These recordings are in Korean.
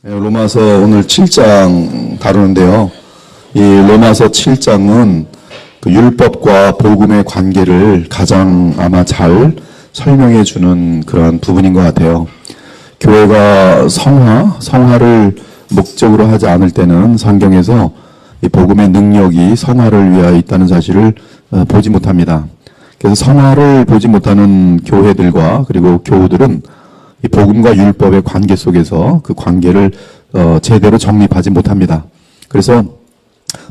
로마서 오늘 7장 다루는데요. 이 로마서 7장은 그 율법과 복음의 관계를 가장 아마 잘 설명해 주는 그런 부분인 것 같아요. 교회가 성화를 목적으로 하지 않을 때는 성경에서 이 복음의 능력이 성화를 위하여 있다는 사실을 보지 못합니다. 그래서 성화를 보지 못하는 교회들과 그리고 교우들은 이 복음과 율법의 관계 속에서 그 관계를 제대로 정립하지 못합니다. 그래서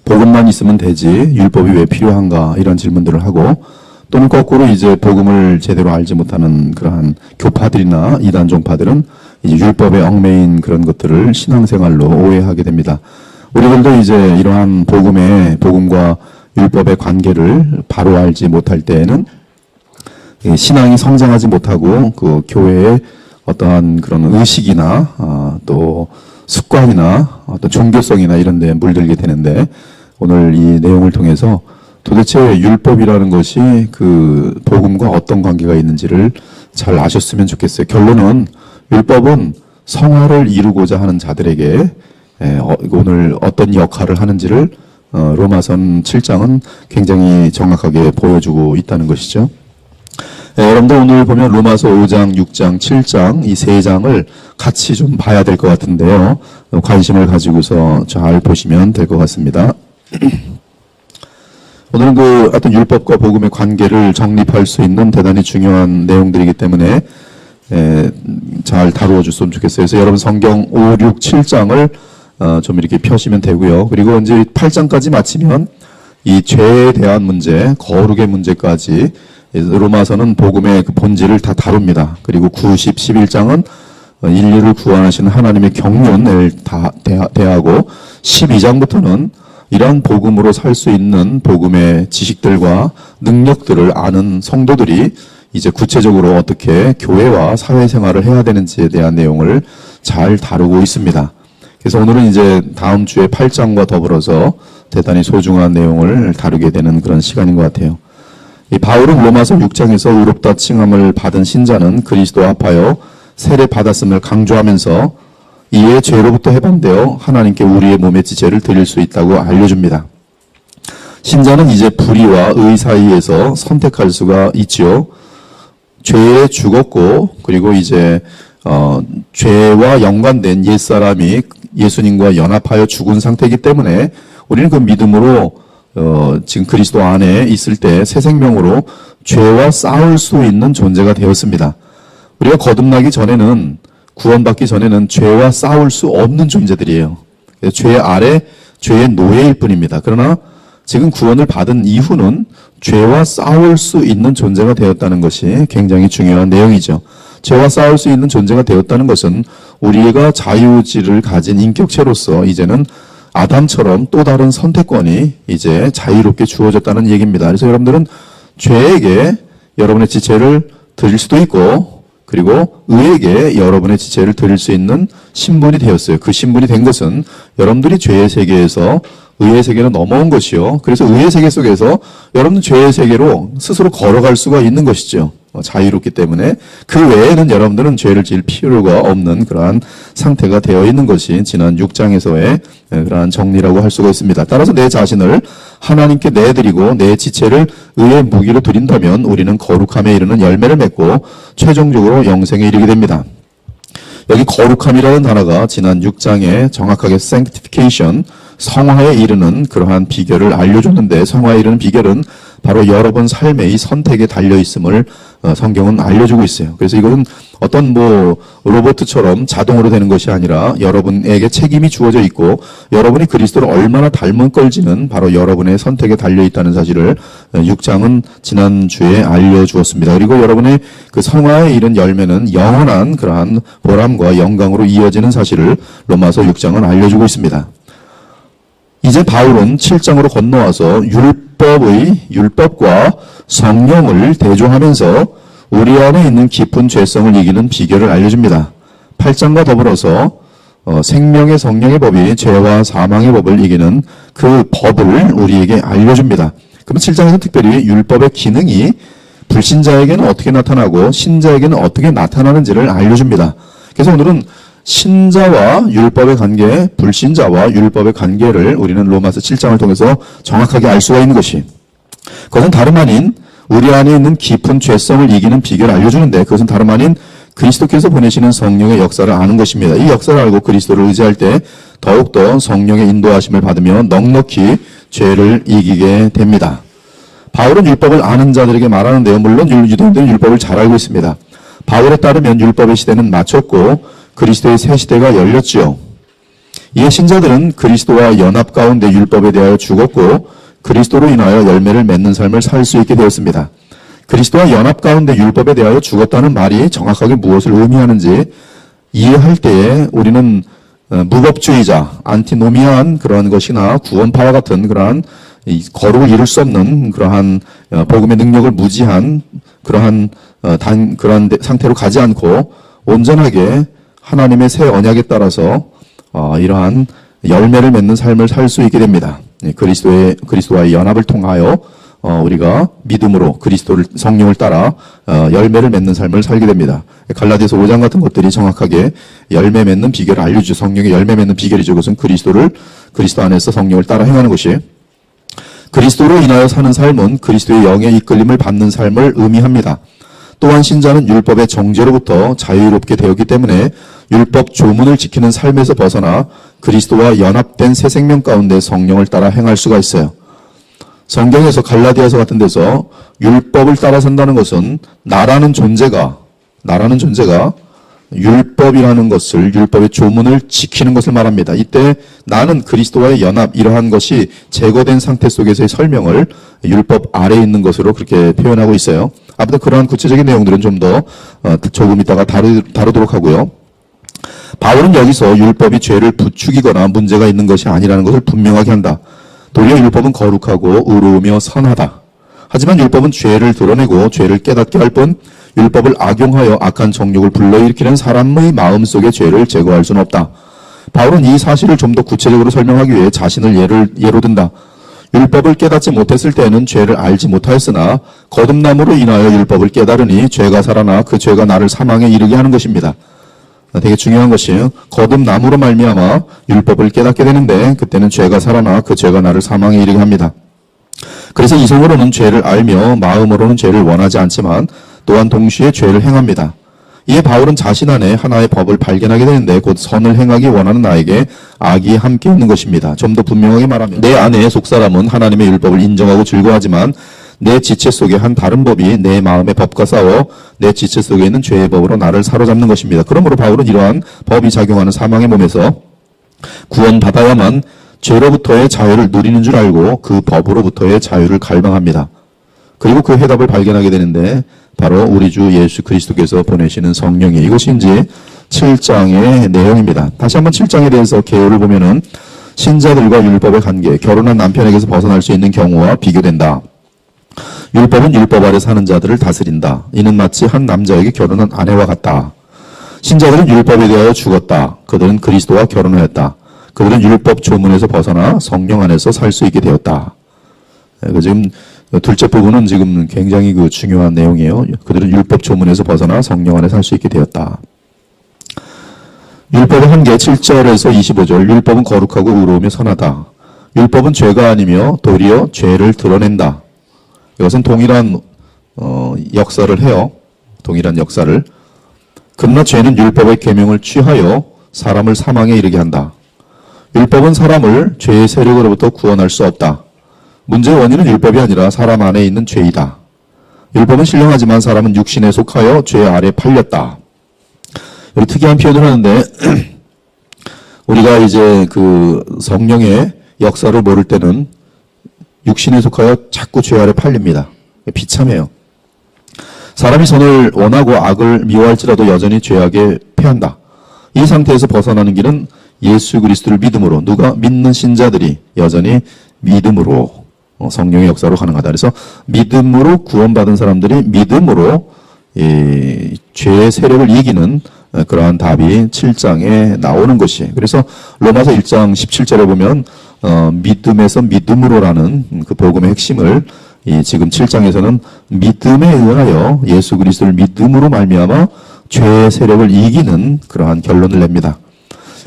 복음만 있으면 되지 율법이 왜 필요한가 이런 질문들을 하고, 또는 거꾸로 이제 복음을 제대로 알지 못하는 그러한 교파들이나 이단 종파들은 이제 율법에 얽매인 그런 것들을 신앙생활로 오해하게 됩니다. 우리들도 이제 이러한 복음과 율법의 관계를 바로 알지 못할 때에는 신앙이 성장하지 못하고 그 교회의 어떠한 그런 의식이나 또 습관이나 어떤 종교성이나 이런 데 물들게 되는데, 오늘 이 내용을 통해서 도대체 율법이라는 것이 그 복음과 어떤 관계가 있는지를 잘 아셨으면 좋겠어요. 결론은 율법은 성화를 이루고자 하는 자들에게 오늘 어떤 역할을 하는지를 로마서 7장은 굉장히 정확하게 보여주고 있다는 것이죠. 여러분들 오늘 보면 로마서 5장, 6장, 7장 이 세 장을 같이 좀 봐야 될 것 같은데요. 관심을 가지고서 잘 보시면 될 것 같습니다. 오늘은 그 어떤 율법과 복음의 관계를 정립할 수 있는 대단히 중요한 내용들이기 때문에 잘 다루어 줬으면 좋겠어요. 그래서 여러분 성경 5, 6, 7장을 좀 이렇게 펴시면 되고요. 그리고 이제 8장까지 마치면 이 죄에 대한 문제, 거룩의 문제까지 로마서는 복음의 그 본질을 다 다룹니다. 그리고 9, 10, 11장은 인류를 구원하시는 하나님의 경륜을 다 대하고, 12장부터는 이러한 복음으로 살 수 있는 복음의 지식들과 능력들을 아는 성도들이 이제 구체적으로 어떻게 교회와 사회생활을 해야 되는지에 대한 내용을 잘 다루고 있습니다. 그래서 오늘은 이제 다음 주에 8장과 더불어서 대단히 소중한 내용을 다루게 되는 그런 시간인 것 같아요. 이 바울은 로마서 6장에서 의롭다 칭함을 받은 신자는 그리스도 합하여 세례 받았음을 강조하면서 이에 죄로부터 해방되어 하나님께 우리의 몸의 지체를 드릴 수 있다고 알려줍니다. 신자는 이제 불의와 의 사이에서 선택할 수가 있지요. 죄에 죽었고, 그리고 이제 죄와 연관된 옛사람이 예수님과 연합하여 죽은 상태이기 때문에 우리는 그 믿음으로 지금 그리스도 안에 있을 때 새 생명으로 죄와 싸울 수 있는 존재가 되었습니다. 우리가 거듭나기 전에는, 구원받기 전에는 죄와 싸울 수 없는 존재들이에요. 죄 아래, 죄의 노예일 뿐입니다. 그러나 지금 구원을 받은 이후는 죄와 싸울 수 있는 존재가 되었다는 것이 굉장히 중요한 내용이죠. 죄와 싸울 수 있는 존재가 되었다는 것은 우리가 자유의지를 가진 인격체로서 이제는 아담처럼 또 다른 선택권이 이제 자유롭게 주어졌다는 얘기입니다. 그래서 여러분들은 죄에게 여러분의 지체를 드릴 수도 있고, 그리고 의에게 여러분의 지체를 드릴 수 있는 신분이 되었어요. 그 신분이 된 것은 여러분들이 죄의 세계에서 의의 세계로 넘어온 것이요. 그래서 의의 세계 속에서 여러분은 죄의 세계로 스스로 걸어갈 수가 있는 것이죠. 자유롭기 때문에 그 외에는 여러분들은 죄를 지을 필요가 없는 그러한 상태가 되어 있는 것이 지난 6장에서의 그러한 정리라고 할 수가 있습니다. 따라서 내 자신을 하나님께 내드리고 내 지체를 의의 무기로 드린다면 우리는 거룩함에 이르는 열매를 맺고 최종적으로 영생에 이르게 됩니다. 여기 거룩함이라는 단어가 지난 6장에 정확하게 sanctification, 성화에 이르는 그러한 비결을 알려줬는데, 성화에 이르는 비결은 바로 여러분 삶의 이 선택에 달려있음을 성경은 알려주고 있어요. 그래서 이것은 어떤 로봇처럼 자동으로 되는 것이 아니라 여러분에게 책임이 주어져 있고, 여러분이 그리스도를 얼마나 닮은 걸지는 바로 여러분의 선택에 달려있다는 사실을 6장은 지난주에 알려주었습니다. 그리고 여러분의 그 성화에 이른 열매는 영원한 그러한 보람과 영광으로 이어지는 사실을 로마서 6장은 알려주고 있습니다. 이제 바울은 7장으로 건너와서 율법과 성령을 대조하면서 우리 안에 있는 깊은 죄성을 이기는 비결을 알려줍니다. 8장과 더불어서 생명의 성령의 법이 죄와 사망의 법을 이기는 그 법을 우리에게 알려줍니다. 그러면 7장에서 특별히 율법의 기능이 불신자에게는 어떻게 나타나고 신자에게는 어떻게 나타나는지를 알려줍니다. 그래서 오늘은 신자와 율법의 관계, 불신자와 율법의 관계를 우리는 로마서 7장을 통해서 정확하게 알 수가 있는 것이, 그것은 다름 아닌 우리 안에 있는 깊은 죄성을 이기는 비결을 알려주는데, 그것은 다름 아닌 그리스도께서 보내시는 성령의 역사를 아는 것입니다. 이 역사를 알고 그리스도를 의지할 때 더욱더 성령의 인도하심을 받으며 넉넉히 죄를 이기게 됩니다. 바울은 율법을 아는 자들에게 말하는데요. 물론 유대인들은 율법을 잘 알고 있습니다. 바울에 따르면 율법의 시대는 마쳤고 그리스도의 새 시대가 열렸지요. 이에 신자들은 그리스도와 연합 가운데 율법에 대하여 죽었고 그리스도로 인하여 열매를 맺는 삶을 살 수 있게 되었습니다. 그리스도와 연합 가운데 율법에 대하여 죽었다는 말이 정확하게 무엇을 의미하는지 이해할 때에 우리는 무법주의자, 안티노미아한 그런 것이나 구원파와 같은 그러한 거룩을 이룰 수 없는 그러한 복음의 능력을 무지한 그러한 상태로 가지 않고 온전하게 하나님의 새 언약에 따라서 이러한 열매를 맺는 삶을 살 수 있게 됩니다. 그리스도와의 연합을 통하여 우리가 믿음으로 그리스도를 성령을 따라 열매를 맺는 삶을 살게 됩니다. 갈라디아서 5장 같은 것들이 정확하게 열매 맺는 비결을 알려주죠. 성령의 열매 맺는 비결이죠. 그것은 그리스도 안에서 성령을 따라 행하는 것이, 그리스도로 인하여 사는 삶은 그리스도의 영의 이끌림을 받는 삶을 의미합니다. 또한 신자는 율법의 정죄로부터 자유롭게 되었기 때문에 율법 조문을 지키는 삶에서 벗어나 그리스도와 연합된 새 생명 가운데 성령을 따라 행할 수가 있어요. 성경에서 갈라디아서 같은 데서 율법을 따라 산다는 것은 나라는 존재가 율법이라는 것을, 율법의 조문을 지키는 것을 말합니다. 이때 나는 그리스도와의 연합, 이러한 것이 제거된 상태 속에서의 설명을 율법 아래에 있는 것으로 그렇게 표현하고 있어요. 아무튼 그러한 구체적인 내용들은 좀 더 조금 이따가 다루도록 하고요. 바울은 여기서 율법이 죄를 부추기거나 문제가 있는 것이 아니라는 것을 분명하게 한다. 도리어 율법은 거룩하고 의로우며 선하다. 하지만 율법은 죄를 드러내고 죄를 깨닫게 할 뿐 율법을 악용하여 악한 정욕을 불러일으키는 사람의 마음속의 죄를 제거할 수는 없다. 바울은 이 사실을 좀 더 구체적으로 설명하기 위해 자신을 예로 든다. 율법을 깨닫지 못했을 때에는 죄를 알지 못하였으나 거듭남으로 인하여 율법을 깨달으니 죄가 살아나 그 죄가 나를 사망에 이르게 하는 것입니다. 되게 중요한 것이, 거듭남으로 말미암아 율법을 깨닫게 되는데 그때는 죄가 살아나 그 죄가 나를 사망에 이르게 합니다. 그래서 이성으로는 죄를 알며 마음으로는 죄를 원하지 않지만 또한 동시에 죄를 행합니다. 이에 바울은 자신 안에 하나의 법을 발견하게 되는데 곧 선을 행하기 원하는 나에게 악이 함께 있는 것입니다. 좀 더 분명하게 말하면 내 안에 속사람은 하나님의 율법을 인정하고 즐거워하지만 내 지체 속에 한 다른 법이 내 마음의 법과 싸워 내 지체 속에 있는 죄의 법으로 나를 사로잡는 것입니다. 그러므로 바울은 이러한 법이 작용하는 사망의 몸에서 구원받아야만 죄로부터의 자유를 누리는 줄 알고 그 법으로부터의 자유를 갈망합니다. 그리고 그 해답을 발견하게 되는데 바로 우리 주 예수 그리스도께서 보내시는 성령이, 이것이 이제 7장의 내용입니다. 다시 한번 7장에 대해서 개요를 보면은 신자들과 율법의 관계, 결혼한 남편에게서 벗어날 수 있는 경우와 비교된다. 율법은 율법 아래 사는 자들을 다스린다. 이는 마치 한 남자에게 결혼한 아내와 같다. 신자들은 율법에 대하여 죽었다. 그들은 그리스도와 결혼하였다. 그들은 율법 조문에서 벗어나 성령 안에서 살 수 있게 되었다. 지금 둘째 부분은 지금 굉장히 중요한 내용이에요. 그들은 율법 조문에서 벗어나 성령 안에 살 수 있게 되었다. 율법의 한계 7절에서 25절, 율법은 거룩하고 의로우며 선하다. 율법은 죄가 아니며 도리어 죄를 드러낸다. 이것은 동일한 역사를 해요. 동일한 역사를. 그러나 죄는 율법의 계명을 취하여 사람을 사망에 이르게 한다. 율법은 사람을 죄의 세력으로부터 구원할 수 없다. 문제의 원인은 율법이 아니라 사람 안에 있는 죄이다. 율법은 신령하지만 사람은 육신에 속하여 죄 아래 팔렸다. 여기 특이한 표현을 하는데 우리가 이제 그 성령의 역사를 모를 때는 육신에 속하여 자꾸 죄 아래 팔립니다. 비참해요. 사람이 선을 원하고 악을 미워할지라도 여전히 죄악에 패한다. 이 상태에서 벗어나는 길은 예수 그리스도를 믿음으로, 누가 믿는 신자들이 여전히 믿음으로 성령의 역사로 가능하다. 그래서 믿음으로 구원받은 사람들이 믿음으로 죄의 세력을 이기는 그러한 답이 7장에 나오는 것이. 그래서 로마서 1장 17절에 보면 믿음에서 믿음으로라는 그 복음의 핵심을 지금 7장에서는 믿음에 의하여 예수 그리스도를 믿음으로 말미암아 죄의 세력을 이기는 그러한 결론을 냅니다.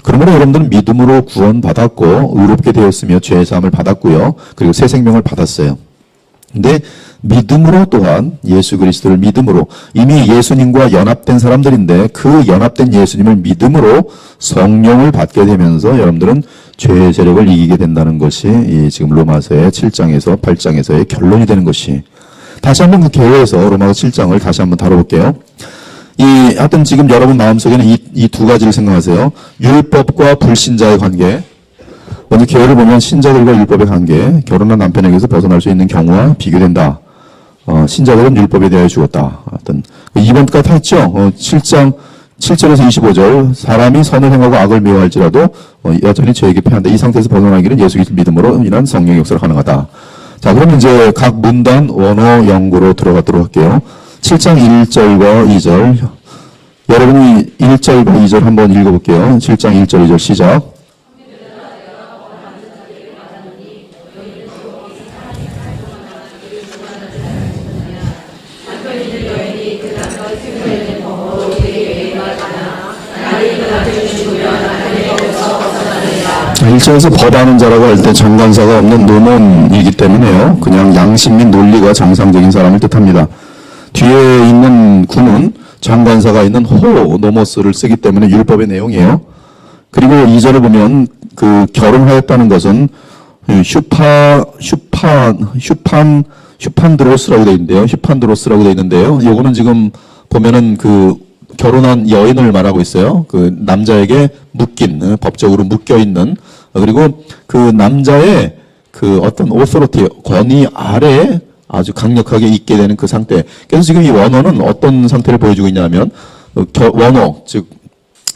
그러므로 여러분들은 믿음으로 구원받았고 의롭게 되었으며 죄의 사함을 받았고요. 그리고 새 생명을 받았어요. 근데 믿음으로 또한 예수 그리스도를 믿음으로 이미 예수님과 연합된 사람들인데 그 연합된 예수님을 믿음으로 성령을 받게 되면서 여러분들은 죄의 세력을 이기게 된다는 것이 이 지금 로마서의 7장에서 8장에서의 결론이 되는 것이. 다시 한번 그 개요에서 로마서 7장을 다시 한번 다뤄볼게요. 하여튼 지금 여러분 마음속에는 이 두 가지를 생각하세요. 율법과 불신자의 관계. 먼저 개요를 보면 신자들과 율법의 관계, 결혼한 남편에게서 벗어날 수 있는 경우와 비교된다. 신자들은 율법에 대하여 죽었다. 하여튼 2번까지 다 했죠. 7장 7절에서 25절 사람이 선을 행하고 악을 미워할지라도 여전히 죄에게 패한다. 이 상태에서 벗어나기는 예수 그리스도 믿음으로 인한 성령의 역사가 가능하다. 자, 그럼 이제 각 문단 원어 연구로 들어가도록 할게요. 7장 1절과 2절 여러분이 1절과 2절 한번 읽어볼게요. 7장 1절 2절 시작. 자, 1절에서 법하는 자라고 할 때 정관사가 없는 노몬이기 때문에요. 그냥 양심 및 논리가 정상적인 사람을 뜻합니다. 뒤에 있는 구는 정관사가 있는 노모스를 쓰기 때문에 율법의 내용이에요. 그리고 2절을 보면 그 결혼하였다는 것은 휴판드로스라고 되어 있는데요. 휴판드로스라고 되어 있는데요. 요거는 지금 보면은 그 결혼한 여인을 말하고 있어요. 그 남자에게 묶인, 법적으로 묶여 있는, 그리고 그 남자의 그 어떤 오소리티, 권위 아래에 아주 강력하게 있게 되는 그 상태. 그래서 지금 이 원어는 어떤 상태를 보여주고 있냐면, 원어, 즉,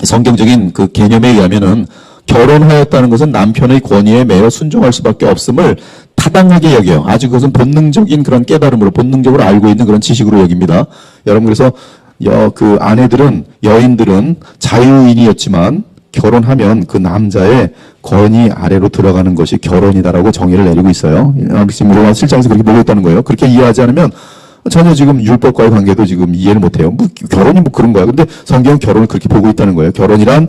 성경적인 그 개념에 의하면은 결혼하였다는 것은 남편의 권위에 매여 순종할 수밖에 없음을 타당하게 여겨요. 아주 그것은 본능적인 그런 깨달음으로, 본능적으로 알고 있는 그런 지식으로 여깁니다. 여러분, 그래서 그 아내들은, 여인들은 자유인이었지만 결혼하면 그 남자의 권위 아래로 들어가는 것이 결혼이다라고 정의를 내리고 있어요. 지금 로마 7장에서 그렇게 보고 있다는 거예요. 그렇게 이해하지 않으면 전혀 지금 율법과의 관계도 지금 이해를 못해요. 뭐 결혼이 뭐 그런 거야. 근데 성경은 결혼을 그렇게 보고 있다는 거예요. 결혼이란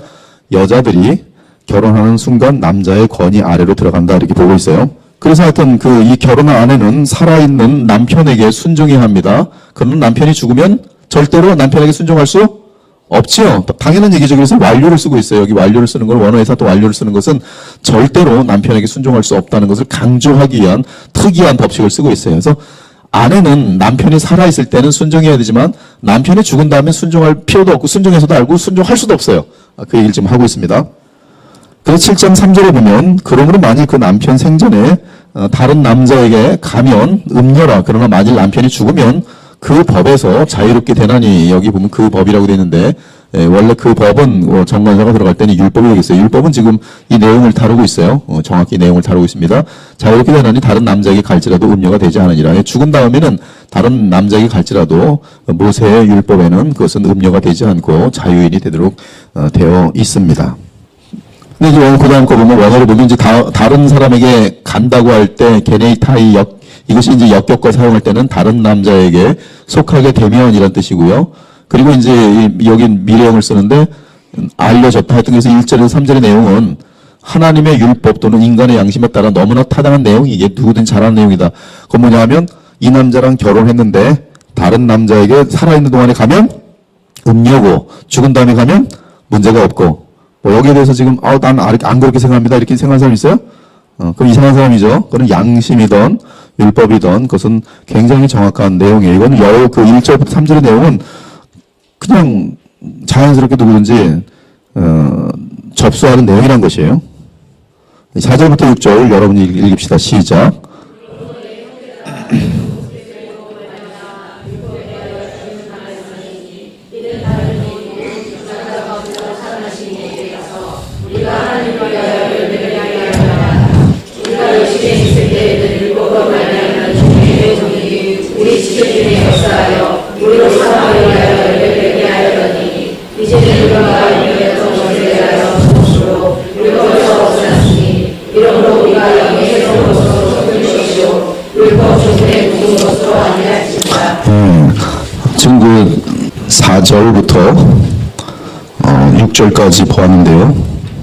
여자들이 결혼하는 순간 남자의 권위 아래로 들어간다 이렇게 보고 있어요. 그래서 하여튼 이 결혼한 아내는 살아있는 남편에게 순종해야 합니다. 그러면 남편이 죽으면 절대로 남편에게 순종할 수 없지요. 당연한 얘기죠. 그래서 완료를 쓰고 있어요. 여기 완료를 쓰는 걸 원어에서 또 완료를 쓰는 것은 절대로 남편에게 순종할 수 없다는 것을 강조하기 위한 특이한 법칙을 쓰고 있어요. 그래서 아내는 남편이 살아있을 때는 순종해야 되지만 남편이 죽은 다음에 순종할 필요도 없고 순종해서도 알고 순종할 수도 없어요. 그 얘기를 지금 하고 있습니다. 그래서 7장 3절에 보면 그러므로 만일 그 남편 생전에 다른 남자에게 가면 음녀라. 그러나 만일 남편이 죽으면 그 법에서 자유롭게 되나니. 여기 보면 그 법이라고 되어 있는데 원래 그 법은 정관사가 들어갈 때는 율법이 되겠어요. 율법은 지금 이 내용을 다루고 있어요. 정확히 내용을 다루고 있습니다. 자유롭게 되나니 다른 남자에게 갈지라도 음녀가 되지 않으니라. 죽은 다음에는 다른 남자에게 갈지라도 모세의 율법에는 그것은 음녀가 되지 않고 자유인이 되도록 되어 있습니다. 근데 이제 그 다음 거 보면 원어를 보면 이제 다른 사람에게 간다고 할 때 게네이타이 이것이 이제 역격과 사용할 때는 다른 남자에게 속하게 되면이란 뜻이고요. 그리고 이제 여기 미래형을 쓰는데 알려졌다 하여튼 그래서 1절에서 3절의 내용은 하나님의 율법 또는 인간의 양심에 따라 너무나 타당한 내용이 이게 누구든 잘하는 내용이다. 그건 뭐냐 하면 이 남자랑 결혼했는데 다른 남자에게 살아있는 동안에 가면 음녀고 죽은 다음에 가면 문제가 없고 뭐 여기에 대해서 지금 난 안 그렇게 생각합니다. 이렇게 생각하는 사람 있어요? 그럼 이상한 사람이죠. 그건 양심이든 율법이든 그것은 굉장히 정확한 내용이에요. 이거는 그 1절부터 3절의 내용은 그냥 자연스럽게 누구든지 접수하는 내용이란 것이에요. 4절부터 6절 여러분이 읽읍시다. 시작. 1절부터 6절까지 보았는데요.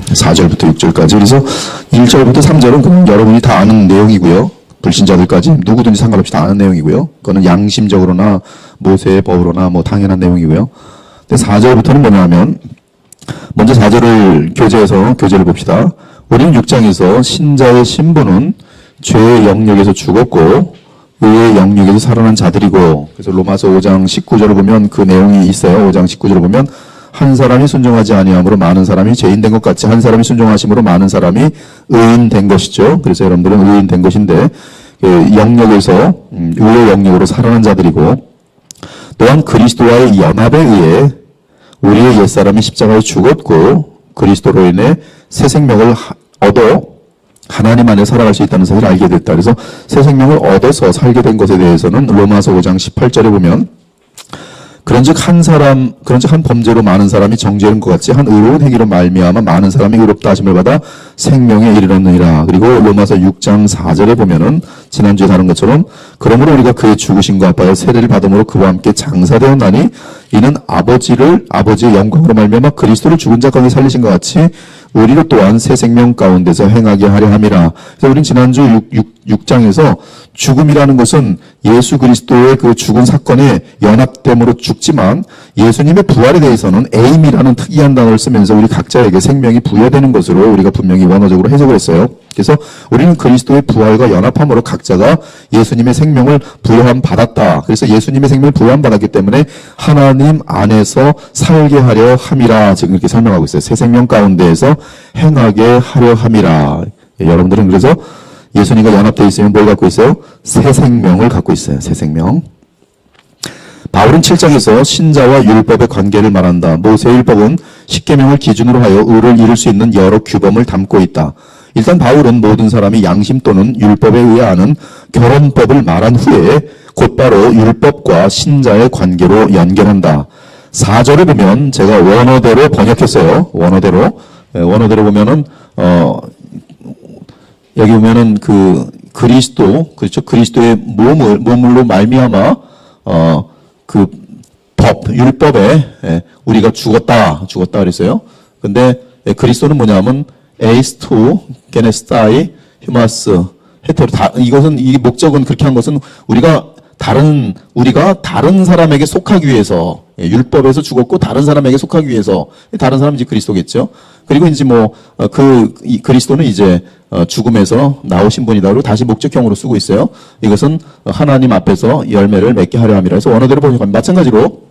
4절부터 6절까지. 그래서 1절부터 3절은 그냥 여러분이 다 아는 내용이고요. 불신자들까지 누구든지 상관없이 다 아는 내용이고요. 그거는 양심적으로나 모세의 법으로나 뭐 당연한 내용이고요. 근데 4절부터는 뭐냐면, 먼저 4절을 교재를 봅시다. 우리는 6장에서 신자의 신분은 죄의 영역에서 죽었고 의의 영역에서 살아난 자들이고, 그래서 로마서 5장 19절을 보면 그 내용이 있어요. 5장 19절을 보면 한 사람이 순종하지 아니함으로 많은 사람이 죄인 된 것 같이 한 사람이 순종하심으로 많은 사람이 의인 된 것이죠. 그래서 여러분들은 의인 된 것인데, 영역에서 의의 영역으로 살아난 자들이고, 또한 그리스도와의 연합에 의해 우리의 옛사람이 십자가에 죽었고 그리스도로 인해 새 생명을 얻어 하나님 안에 살아갈 수 있다는 사실을 알게 됐다. 그래서 새 생명을 얻어서 살게 된 것에 대해서는 로마서 5장 18절에 보면, 그런즉 한 범죄로 많은 사람이 정죄한 것 같이 한 의로운 행위로 말미암아 많은 사람이 의롭다 하심을 받아 생명에 이르렀느니라. 그리고 로마서 6장 4절에 보면은 지난주에 다룬 것처럼, 그러므로 우리가 그의 죽으심과 아파여 세례를 받음으로 그와 함께 장사되었나니 이는 아버지의 영광으로 말미암아 그리스도를 죽은 자 가운데 살리신 것 같이 우리를 또한 새 생명 가운데서 행하게 하려 함이라. 그래서 우리는 지난주 6장에서 죽음이라는 것은 예수 그리스도의 그 죽은 사건에 연합됨으로 죽지만, 예수님의 부활에 대해서는 에임이라는 특이한 단어를 쓰면서 우리 각자에게 생명이 부여되는 것으로 우리가 분명히 원어적으로 해석을 했어요. 그래서 우리는 그리스도의 부활과 연합함으로 각자가 예수님의 생명을 부여함 받았다. 그래서 예수님의 생명을 부여함 받았기 때문에 하나님 안에서 살게 하려 함이라, 지금 이렇게 설명하고 있어요. 새 생명 가운데에서 행하게 하려 함이라. 여러분들은 그래서 예수님과 연합되어 있으면 뭘 갖고 있어요? 새 생명을 갖고 있어요. 새 생명. 바울은 7장에서 신자와 율법의 관계를 말한다. 모세의 율법은 십계명을 기준으로 하여 의를 이룰 수 있는 여러 규범을 담고 있다. 일단 바울은 모든 사람이 양심 또는 율법에 의해 아는 결혼법을 말한 후에 곧바로 율법과 신자의 관계로 연결한다. 4절을 보면 제가 원어대로 번역했어요. 원어대로 보면은 여기 보면은 그렇죠. 그리스도의 몸으로 말미암아 그 율법에 우리가 죽었다 그랬어요. 근데 그리스도는 뭐냐면 에이스토 게네스타이 휴마스 헤테로, 이것은 이 목적은 그렇게 한 것은 우리가 다른 사람에게 속하기 위해서, 율법에서 죽었고 다른 사람에게 속하기 위해서, 다른 사람이 이제 그리스도겠죠. 그리고 이제 그리스도는 이제 죽음에서 나오신 분이다. 그리고 다시 목적형으로 쓰고 있어요. 이것은 하나님 앞에서 열매를 맺게 하려 함이라 해서 원어대로 번역합니다. 마찬가지로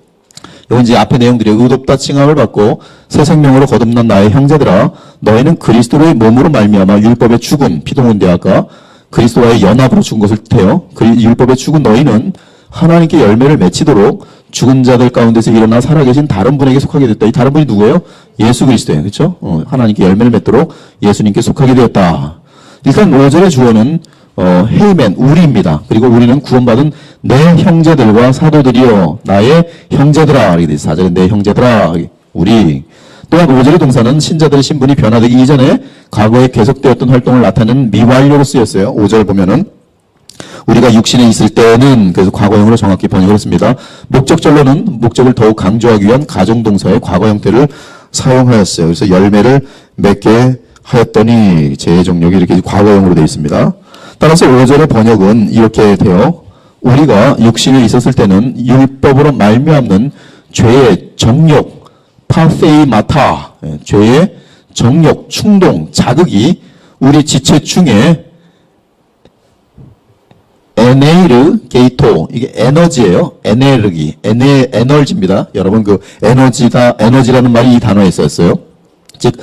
여기 이제 앞에 내용들이 의롭다 칭함을 받고 새 생명으로 거듭난 나의 형제들아, 너희는 그리스도의 몸으로 말미암아 율법의 죽은, 피동은대 아까 그리스도와의 연합으로 죽은 것을 뜻해요. 율법의 죽은 너희는 하나님께 열매를 맺히도록 죽은 자들 가운데서 일어나 살아계신 다른 분에게 속하게 됐다. 이 다른 분이 누구예요? 예수 그리스도예요. 그렇죠? 하나님께 열매를 맺도록 예수님께 속하게 되었다. 일단 5절의 주어는 헤이멘, 우리입니다. 그리고 우리는 구원받은 내 형제들과 사도들이요 나의 형제들아. 이렇게 돼 있어요. 4절에 내 형제들아, 우리. 또한 5절의 동사는 신자들의 신분이 변화되기 이전에 과거에 계속되었던 활동을 나타내는 미완료로 쓰였어요. 5절 보면은 우리가 육신에 있을 때는, 그래서 과거형으로 정확히 번역을 했습니다. 목적절로는 목적을 더욱 강조하기 위한 가정동사의 과거 형태를 사용하였어요. 그래서 열매를 맺게 하였더니 재정력이 이렇게 과거형으로 되어 있습니다. 따라서 5절의 번역은 이렇게 돼요. 우리가 육신에 있었을 때는 율법으로 말미암는 죄의 정욕, 파세이마타, 죄의 정욕, 충동, 자극이 우리 지체 중에 에네르 게이토, 이게 에너지예요. 에너지입니다. 여러분 에너지라는 말이 이 단어에 있었어요. 즉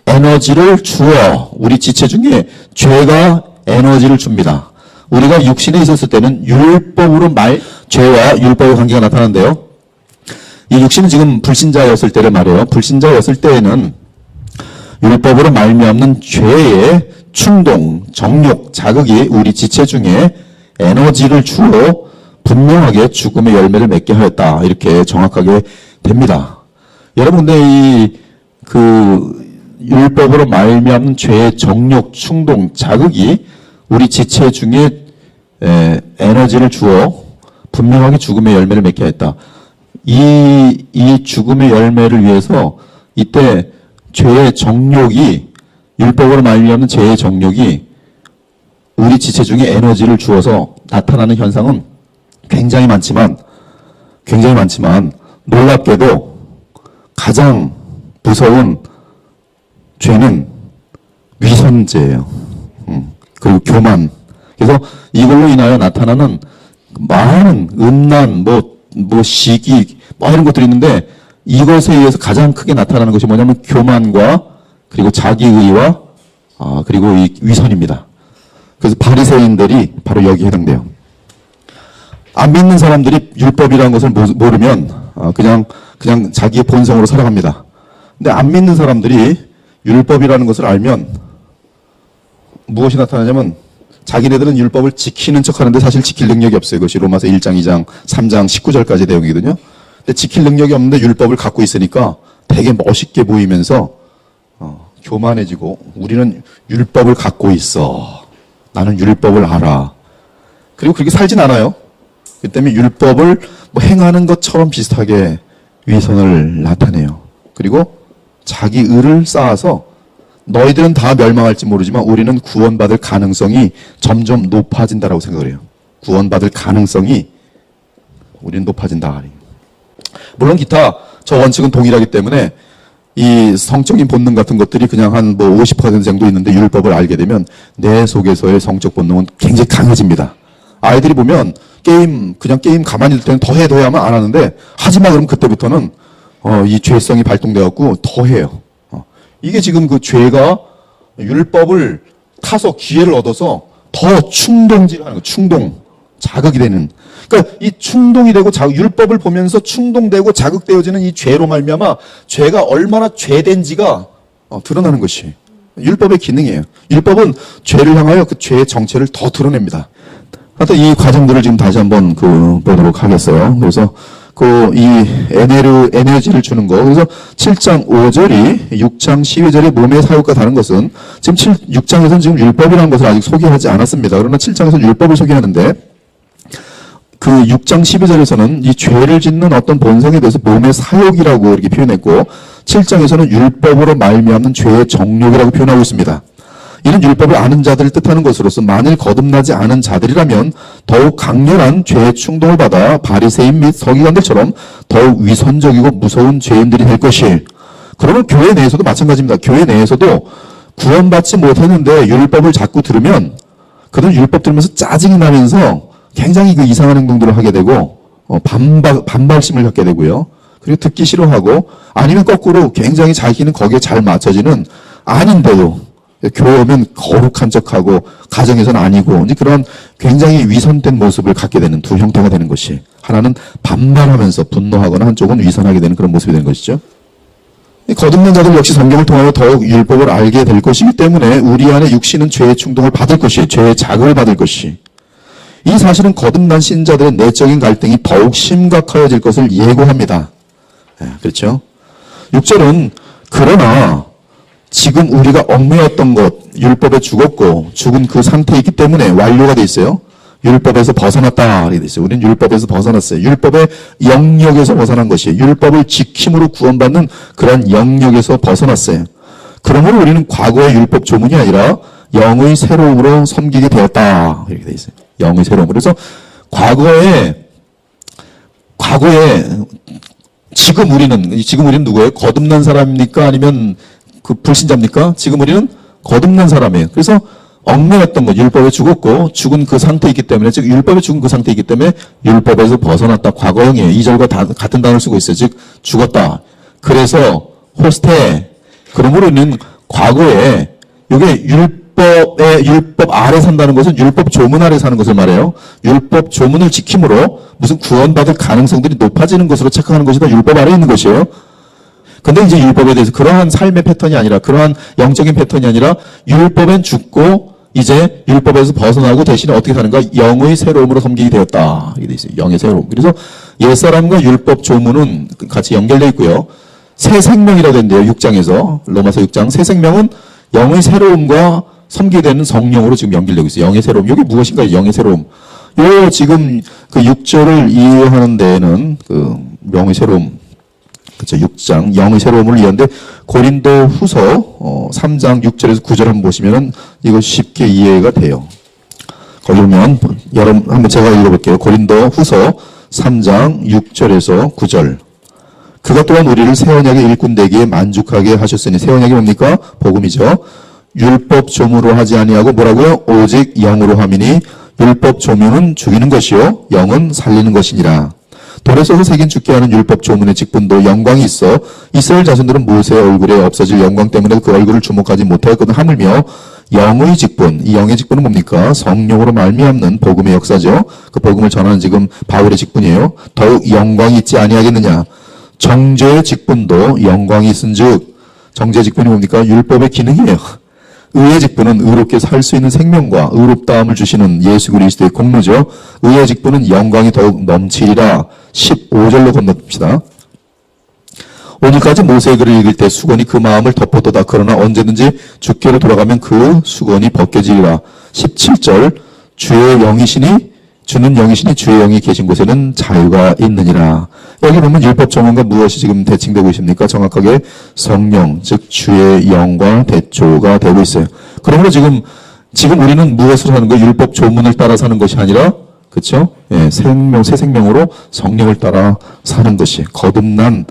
에너지를 주어, 우리 지체 중에 죄가 에너지를 줍니다. 우리가 육신에 있었을 때는 죄와 율법의 관계가 나타나는데요. 이 육신은 지금 불신자였을 때를 말해요. 불신자였을 때에는 율법으로 말미암는 죄의 충동, 정욕, 자극이 우리 지체 중에 에너지를 주어 분명하게 죽음의 열매를 맺게 하였다. 이렇게 정확하게 됩니다. 여러분, 근데 율법으로 말미암는 죄의 정욕, 충동, 자극이 우리 지체 중에 에너지를 주어 분명하게 죽음의 열매를 맺게 했다. 이 죽음의 열매를 위해서 이때 죄의 정욕이, 율법으로 말미암는 죄의 정욕이 우리 지체 중에 에너지를 주어서 나타나는 현상은 굉장히 많지만 놀랍게도 가장 무서운 죄는 위선죄예요. 그리고 교만. 그래서 이걸로 인하여 나타나는 많은 음란, 시기, 이런 것들이 있는데 이것에 의해서 가장 크게 나타나는 것이 뭐냐면 교만과 그리고 자기의와 그리고 이 위선입니다. 그래서 바리새인들이 바로 여기에 해당돼요. 안 믿는 사람들이 율법이라는 것을 모르면 그냥 자기의 본성으로 살아갑니다. 근데 안 믿는 사람들이 율법이라는 것을 알면 무엇이 나타나냐면 자기네들은 율법을 지키는 척하는데 사실 지킬 능력이 없어요. 그것이 로마서 1장, 2장, 3장, 19절까지 내용이거든요. 근데 지킬 능력이 없는데 율법을 갖고 있으니까 되게 멋있게 보이면서 교만해지고 우리는 율법을 갖고 있어. 나는 율법을 알아. 그리고 그렇게 살진 않아요. 그 때문에 율법을 행하는 것처럼 비슷하게 위선을 나타내요. 그리고 자기 의를 쌓아서 너희들은 다 멸망할지 모르지만 우리는 구원받을 가능성이 점점 높아진다라고 생각을 해요. 구원받을 가능성이 우리는 높아진다. 물론 기타 저 원칙은 동일하기 때문에 이 성적인 본능 같은 것들이 그냥 한 50% 정도 있는데 율법을 알게 되면 내 속에서의 성적 본능은 굉장히 강해집니다. 아이들이 보면 그냥 게임 가만히 있을 때는 더 하면 안 하는데 하지마 그러면 그때부터는 이 죄성이 발동돼갖고 더 해요. 이게 지금 그 죄가 율법을 타서 기회를 얻어서 더 충동질하는 거, 자극이 되는. 그러니까 이 충동이 되고 율법을 보면서 충동되고 자극되어지는 이 죄로 말미암아 죄가 얼마나 죄된지가 드러나는 것이 율법의 기능이에요. 율법은 죄를 향하여 그 죄의 정체를 더 드러냅니다. 하여튼 이 과정들을 지금 다시 한번 보도록 하겠어요. 그래서 이 에너지를 주는 거. 그래서 7장 5절이 6장 12절의 몸의 사육과 다른 것은 지금 6장에서는 지금 율법이라는 것을 아직 소개하지 않았습니다. 그러나 7장에서는 율법을 소개하는데 그 6장 12절에서는 이 죄를 짓는 어떤 본성에 대해서 몸의 사욕이라고 이렇게 표현했고 7장에서는 율법으로 말미암는 죄의 정욕이라고 표현하고 있습니다. 이는 율법을 아는 자들을 뜻하는 것으로서 만일 거듭나지 않은 자들이라면 더욱 강렬한 죄의 충동을 받아 바리새인 및 서기관들처럼 더욱 위선적이고 무서운 죄인들이 될 것이. 그러면 교회 내에서도 마찬가지입니다. 교회 내에서도 구원받지 못했는데 율법을 자꾸 들으면 그들은 율법 들으면서 짜증이 나면서 굉장히 그 이상한 행동들을 하게 되고 반발심을 갖게 되고요. 그리고 듣기 싫어하고 아니면 거꾸로 굉장히 자기는 거기에 잘 맞춰지는 아닌데도 교회 오면 거룩한 척하고 가정에서는 아니고 이제 그런 굉장히 위선된 모습을 갖게 되는 두 형태가 되는 것이 하나는 반발하면서 분노하거나 한쪽은 위선하게 되는 그런 모습이 되는 것이죠. 거듭난 자들 역시 성경을 통하여 더욱 율법을 알게 될 것이기 때문에 우리 안에 육신은 죄의 충동을 받을 것이 죄의 자극을 받을 것이 이 사실은 거듭난 신자들의 내적인 갈등이 더욱 심각해질 것을 예고합니다. 그렇죠? 6절은 그러나 지금 우리가 얽매였던 것, 율법에 죽었고 죽은 그 상태에 있기 때문에 완료가 돼 있어요. 율법에서 벗어났다 이렇게 돼 있어요. 우리는 율법에서 벗어났어요. 율법의 영역에서 벗어난 것이에요. 율법을 지킴으로 구원받는 그런 영역에서 벗어났어요. 그러므로 우리는 과거의 율법 조문이 아니라 영의 새로움으로 섬기게 되었다 이렇게 돼 있어요. 영의 새로움. 그래서 과거에 지금 우리는 누구예요? 거듭난 사람입니까? 아니면 그 불신자입니까? 지금 우리는 거듭난 사람이에요. 그래서 얽매였던 것, 율법에 죽었고 죽은 그 상태이기 때문에 즉 율법에 죽은 그 상태이기 때문에 율법에서 벗어났다. 과거형이에요. 2절과 같은 단어를 쓰고 있어요. 즉 죽었다. 그래서 호스테. 그러므로 우리는 과거에 이게 율법 아래 산다는 것은 율법 조문 아래 사는 것을 말해요. 율법 조문을 지킴으로 무슨 구원받을 가능성들이 높아지는 것으로 착각하는 것이다. 율법 아래에 있는 것이에요. 근데 이제 율법에 대해서 그러한 삶의 패턴이 아니라 그러한 영적인 패턴이 아니라 율법엔 죽고 이제 율법에서 벗어나고 대신에 어떻게 사는가? 영의 새로움으로 섬기게 되었다. 이게 돼 있어요. 영의 새로움. 그래서 옛사람과 율법 조문은 같이 연결되어 있고요. 새 생명이라고 된대요. 6장에서 로마서 6장 새 생명은 영의 새로움과 섬기게 되는 성령으로 지금 연결되고 있어요. 영의 새로움. 이게 무엇인가요? 영의 새로움. 지금 그 6절을 이해하는 데에는 영의 새로움. 그쵸, 6장, 영의 새로움을 이해하는데, 고린도 후서, 3장 6절에서 9절 한번 보시면은, 이거 쉽게 이해가 돼요. 거기 보면, 여러분, 한번 제가 읽어볼게요. 고린도 후서 3장 6절에서 9절. 그가 또한 우리를 새 언약의 일꾼 되기에 만족하게 하셨으니, 새 언약이 뭡니까? 복음이죠. 율법 조무로 하지 아니하고 뭐라고요? 오직 영으로 함이니, 율법 조무는 죽이는 것이요, 영은 살리는 것이니라. 돌에 써서 새긴 죽게 하는 율법 조문의 직분도 영광이 있어 이스라엘 자손들은 모세의 얼굴에 없어질 영광 때문에 그 얼굴을 주목하지 못하였거든. 하물며 영의 직분, 이 영의 직분은 뭡니까? 성령으로 말미암는 복음의 역사죠. 그 복음을 전하는 지금 바울의 직분이에요. 더욱 영광이 있지 아니하겠느냐. 정죄의 직분도 영광이 있은즉, 정죄의 직분이 뭡니까? 율법의 기능이에요. 의의 직분은 의롭게 살 수 있는 생명과 의롭다함을 주시는 예수 그리스도의 공로죠. 의의 직분은 영광이 더욱 넘치리라. 15절로 건너듭시다. 오늘까지 모세의 글을 읽을 때 수건이 그 마음을 덮었도다. 그러나 언제든지 주께로 돌아가면 그 수건이 벗겨지리라. 17절, 주는 영이시니 주의 영이 계신 곳에는 자유가 있느니라. 여기 보면 율법 조문과 무엇이 지금 대칭되고 있습니까? 정확하게 성령, 즉 주의 영과 대조가 되고 있어요. 그러므로 지금 우리는 무엇을 하는 거예요? 율법 조문을 따라 사는 것이 아니라, 그렇죠? 예, 새 생명으로 성령을 따라 사는 것이, 거듭난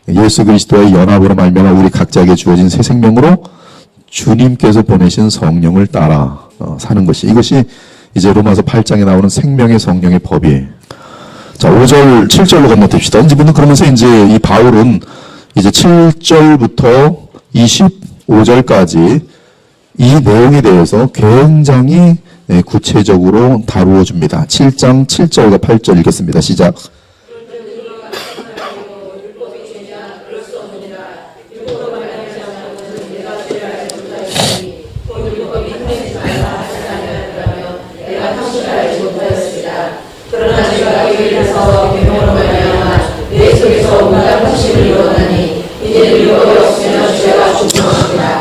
예수 그리스도의 연합으로 말미암아 우리 각자에게 주어진 새 생명으로 주님께서 보내신 성령을 따라 사는 것이, 이것이 이제 로마서 8장에 나오는 생명의 성령의 법이에요. 자, 5절, 7절로 건너뛰읍시다. 이제부터 그러면서 이제 이 바울은 이제 7절부터 25절까지 이 내용에 대해서 굉장히 구체적으로 다루어 줍니다. 7장 7절과 8절 읽겠습니다. 시작.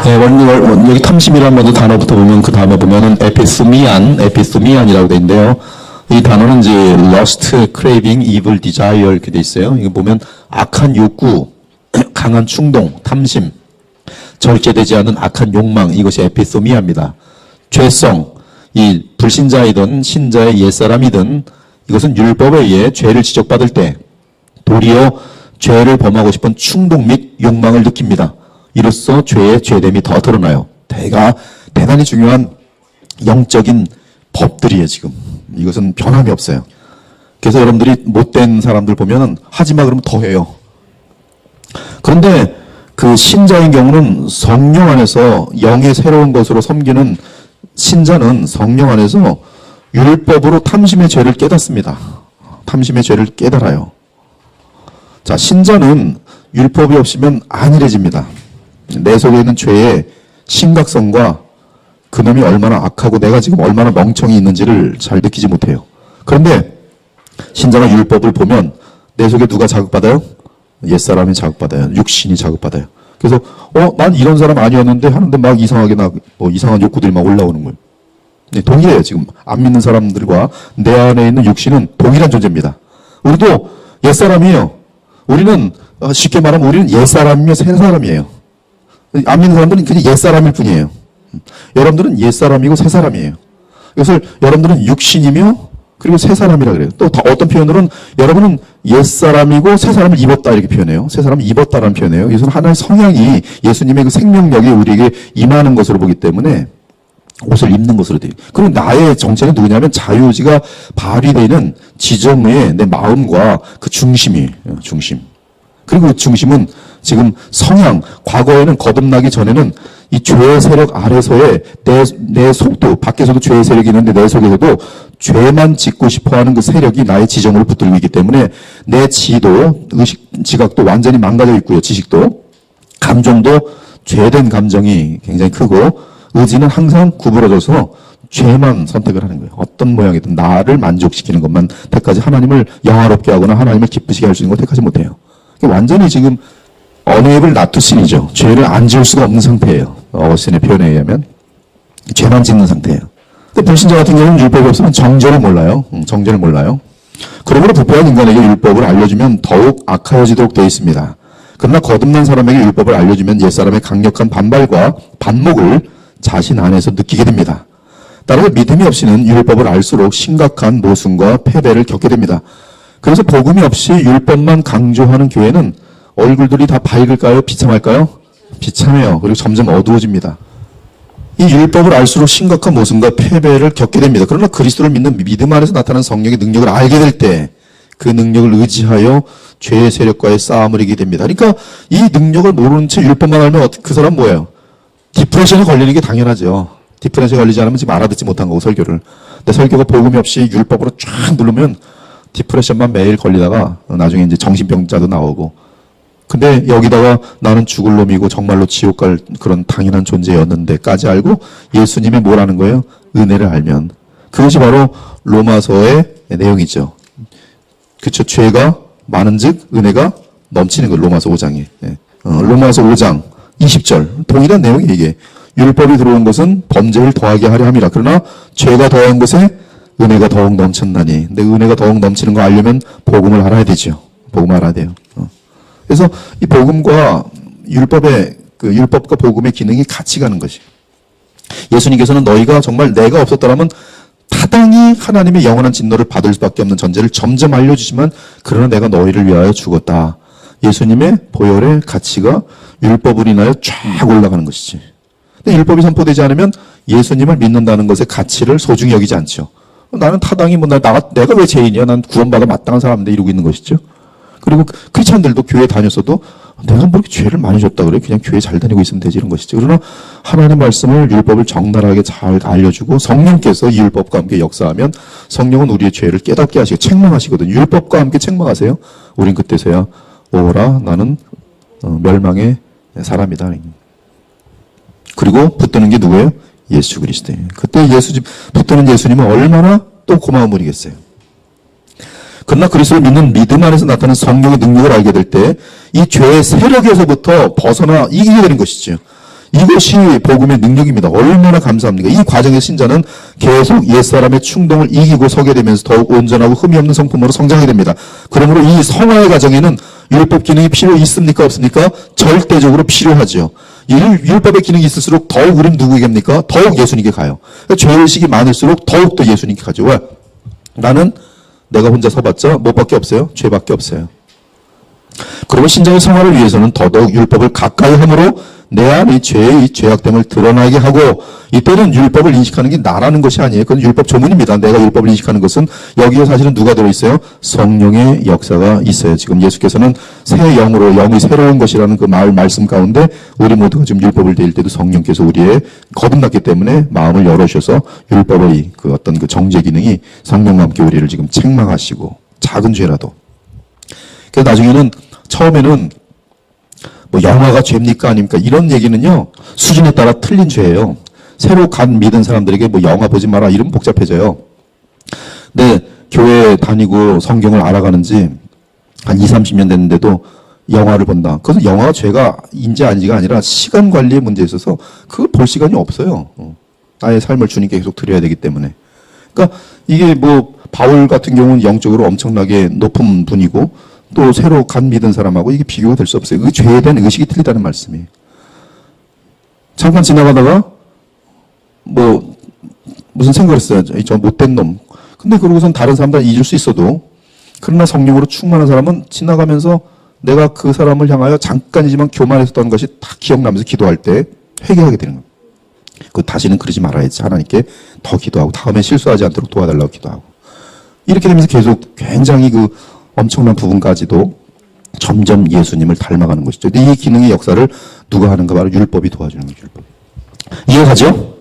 네, 여기 탐심이라는 단어부터 보면 그 단어 보면은 에피스미안이라고 돼 있는데요. 이 단어는 이제 lust, craving, evil, desire 이렇게 돼 있어요. 이거 보면 악한 욕구, 강한 충동, 탐심, 절제되지 않은 악한 욕망, 이것이 에피소미아입니다. 죄성, 이 불신자이든 신자의 옛사람이든 이것은 율법에 의해 죄를 지적받을 때 도리어 죄를 범하고 싶은 충동 및 욕망을 느낍니다. 이로써 죄의 죄됨이 더 드러나요. 대단히 중요한 영적인 법들이에요, 지금. 이것은 변함이 없어요. 그래서 여러분들이 못된 사람들 보면은 하지마 그러면 더 해요. 그런데 그 신자인 경우는 성령 안에서 영의 새로운 것으로 섬기는 신자는 성령 안에서 율법으로 탐심의 죄를 깨닫습니다. 탐심의 죄를 깨달아요. 자, 신자는 율법이 없으면 안일해집니다. 내 속에 있는 죄의 심각성과 그놈이 얼마나 악하고 내가 지금 얼마나 멍청이 있는지를 잘 느끼지 못해요. 그런데 신자가 율법을 보면 내 속에 누가 자극받아요? 옛사람이 자극받아요. 육신이 자극받아요. 그래서 난 이런 사람 아니었는데 하는데 막 이상하게 이상한 욕구들이 막 올라오는 거예요. 네, 동일해요. 지금 안 믿는 사람들과 내 안에 있는 육신은 동일한 존재입니다. 우리도 옛사람이에요. 우리는 쉽게 말하면 우리는 옛사람이며 새사람이에요. 안 믿는 사람들은 그냥 옛사람일 뿐이에요. 여러분들은 옛사람이고 새사람이에요. 이것을 여러분들은 육신이며 그리고 새사람이라 그래요. 또 어떤 표현으로는 여러분은 옛사람이고 새사람을 입었다 이렇게 표현해요. 새사람을 입었다라는 표현이에요. 이것은 하나의 성향이 예수님의 그 생명력이 우리에게 임하는 것으로 보기 때문에 옷을 입는 것으로 돼요. 그리고 나의 정체는 누구냐면 자유의지가 발휘되는 지점의 내 마음과 그 중심이에요. 중심. 그리고 그 중심은 지금 성향, 과거에는 거듭나기 전에는 이 죄의 세력 아래서의 내 속도, 밖에서도 죄의 세력이 있는데 내 속에서도 죄만 짓고 싶어 하는 그 세력이 나의 지정으로 붙들고 있기 때문에 내 지도, 의식, 지각도 완전히 망가져 있고요. 지식도. 감정도 죄된 감정이 굉장히 크고 의지는 항상 구부러져서 죄만 선택을 하는 거예요. 어떤 모양이든 나를 만족시키는 것만 택하지 하나님을 영화롭게 하거나 하나님을 기쁘시게 할 수 있는 거 택하지 못해요. 완전히 지금 언웨이블 나투신이죠. 죄를 안 지을 수가 없는 상태예요. 어거스틴의 표현에 의하면 죄만 짓는 상태예요. 근데 불신자 같은 경우는 율법이 없으면 정죄를 몰라요. 정죄를 몰라요. 그러므로 부패한 인간에게 율법을 알려주면 더욱 악하여지도록 되어 있습니다. 그러나 거듭난 사람에게 율법을 알려주면 옛사람의 강력한 반발과 반목을 자신 안에서 느끼게 됩니다. 따라서 믿음이 없이는 율법을 알수록 심각한 모순과 패배를 겪게 됩니다. 그래서 복음이 없이 율법만 강조하는 교회는 얼굴들이 다 밝을까요? 비참할까요? 비참해요. 그리고 점점 어두워집니다. 이 율법을 알수록 심각한 모순과 패배를 겪게 됩니다. 그러나 그리스도를 믿는 믿음 안에서 나타나는 성령의 능력을 알게 될 때 그 능력을 의지하여 죄의 세력과의 싸움을 이기게 됩니다. 그러니까 이 능력을 모르는 채 율법만 알면 그 사람 뭐예요? 디프레션에 걸리는 게 당연하죠. 디프레션에 걸리지 않으면 지금 알아듣지 못한 거고 설교를. 근데 설교가 복음이 없이 율법으로 쫙 누르면 디프레션만 매일 걸리다가 나중에 이제 정신병자도 나오고. 근데 여기다가 나는 죽을 놈이고 정말로 지옥 갈 그런 당연한 존재였는데까지 알고 예수님이 뭐라는 거예요? 은혜를 알면. 그것이 바로 로마서의 내용이죠. 그쵸. 죄가 많은즉 은혜가 넘치는 거 로마서 5장에. 로마서 5장 20절. 동일한 내용이 이게. 율법이 들어온 것은 범죄를 더하게 하려 함이라. 그러나 죄가 더한 것에 은혜가 더욱 넘쳤나니. 근데 은혜가 더욱 넘치는 거 알려면 복음을 알아야 되죠. 복음을 알아야 돼요. 그래서 이 복음과 율법과 복음의 기능이 같이 가는 것이. 예수님께서는 너희가 정말 내가 없었더라면 타당히 하나님의 영원한 진노를 받을 수밖에 없는 전제를 점점 알려주지만 그러나 내가 너희를 위하여 죽었다. 예수님의 보혈의 가치가 율법을 인하여 쫙 올라가는 것이지. 근데 율법이 선포되지 않으면 예수님을 믿는다는 것의 가치를 소중히 여기지 않죠. 나는 타당히 내가 왜 죄인이야? 난 구원받아 마땅한 사람인데 이러고 있는 것이죠. 그리고 크리스찬들도 교회 다녔어도 내가 뭐 이렇게 죄를 많이 졌다 그래? 그냥 교회 잘 다니고 있으면 되지 이런 것이죠. 그러나 하나님의 말씀을 율법을 적나라하게 잘 알려주고 성령께서 이 율법과 함께 역사하면 성령은 우리의 죄를 깨닫게 하시고 책망하시거든요. 율법과 함께 책망하세요. 우린 그때서야 오라 나는 멸망의 사람이다. 그리고 붙드는 게 누구예요? 예수 그리스도예요. 그때 붙드는 예수님은 얼마나 또 고마운 분이겠어요. 그러나 그리스도를 믿는 믿음 안에서 나타나는 성령의 능력을 알게 될 때 이 죄의 세력에서부터 벗어나 이기게 되는 것이죠. 이것이 복음의 능력입니다. 얼마나 감사합니까? 이 과정의 신자는 계속 옛사람의 충동을 이기고 서게 되면서 더욱 온전하고 흠이 없는 성품으로 성장하게 됩니다. 그러므로 이 성화의 과정에는 율법 기능이 필요 있습니까? 없습니까? 절대적으로 필요하죠. 율법의 기능이 있을수록 더욱 우리는 누구에게입니까? 더욱 예수님께 가요. 죄의식이 많을수록 더욱 더 예수님께 가죠. 왜? 나는 내가 혼자 서봤자 뭐밖에 없어요? 죄밖에 없어요. 그러면 신자의 성화를 위해서는 더더욱 율법을 가까이 함으로 내 안의 죄의 죄악됨을 드러나게 하고 이때는 율법을 인식하는 게 나라는 것이 아니에요. 그건 율법 조문입니다. 내가 율법을 인식하는 것은 여기에 사실은 누가 들어있어요? 성령의 역사가 있어요. 지금 예수께서는 새 영으로 영이 새로운 것이라는 그 말씀 가운데 우리 모두가 지금 율법을 드릴 때도 성령께서 우리의 거듭났기 때문에 마음을 열어주셔서 율법의 그 어떤 그 정죄 기능이 성령과 함께 우리를 지금 책망하시고 작은 죄라도. 그래서 나중에는 처음에는 뭐 영화가 죄입니까 아닙니까? 이런 얘기는요. 수준에 따라 틀린 죄예요. 새로 간 믿은 사람들에게 뭐 영화 보지 마라 이러면 복잡해져요. 근데 교회 다니고 성경을 알아가는지 한 20, 30년 됐는데도 영화를 본다. 그것은 영화가 죄가 인지 아닌지가 아니라 시간 관리의 문제에 있어서 그걸 볼 시간이 없어요. 나의 삶을 주님께 계속 드려야 되기 때문에. 그러니까 이게 뭐 바울 같은 경우는 영적으로 엄청나게 높은 분이고 또 새로 간 믿은 사람하고 이게 비교가 될 수 없어요. 그 죄에 대한 의식이 틀리다는 말씀이에요. 잠깐 지나가다가 뭐 무슨 생각을 했어요. 저 못된 놈. 근데 그러고선 다른 사람들 잊을 수 있어도 그러나 성령으로 충만한 사람은 지나가면서 내가 그 사람을 향하여 잠깐이지만 교만했었던 것이 다 기억나면서 기도할 때 회개하게 되는 거예요. 그 다시는 그러지 말아야지. 하나님께 더 기도하고 다음에 실수하지 않도록 도와달라고 기도하고 이렇게 되면서 계속 굉장히 그 엄청난 부분까지도 점점 예수님을 닮아가는 것이죠. 근데 이 기능의 역사를 누가 하는가? 바로 율법이 도와주는 거죠. 율법. 이해가죠?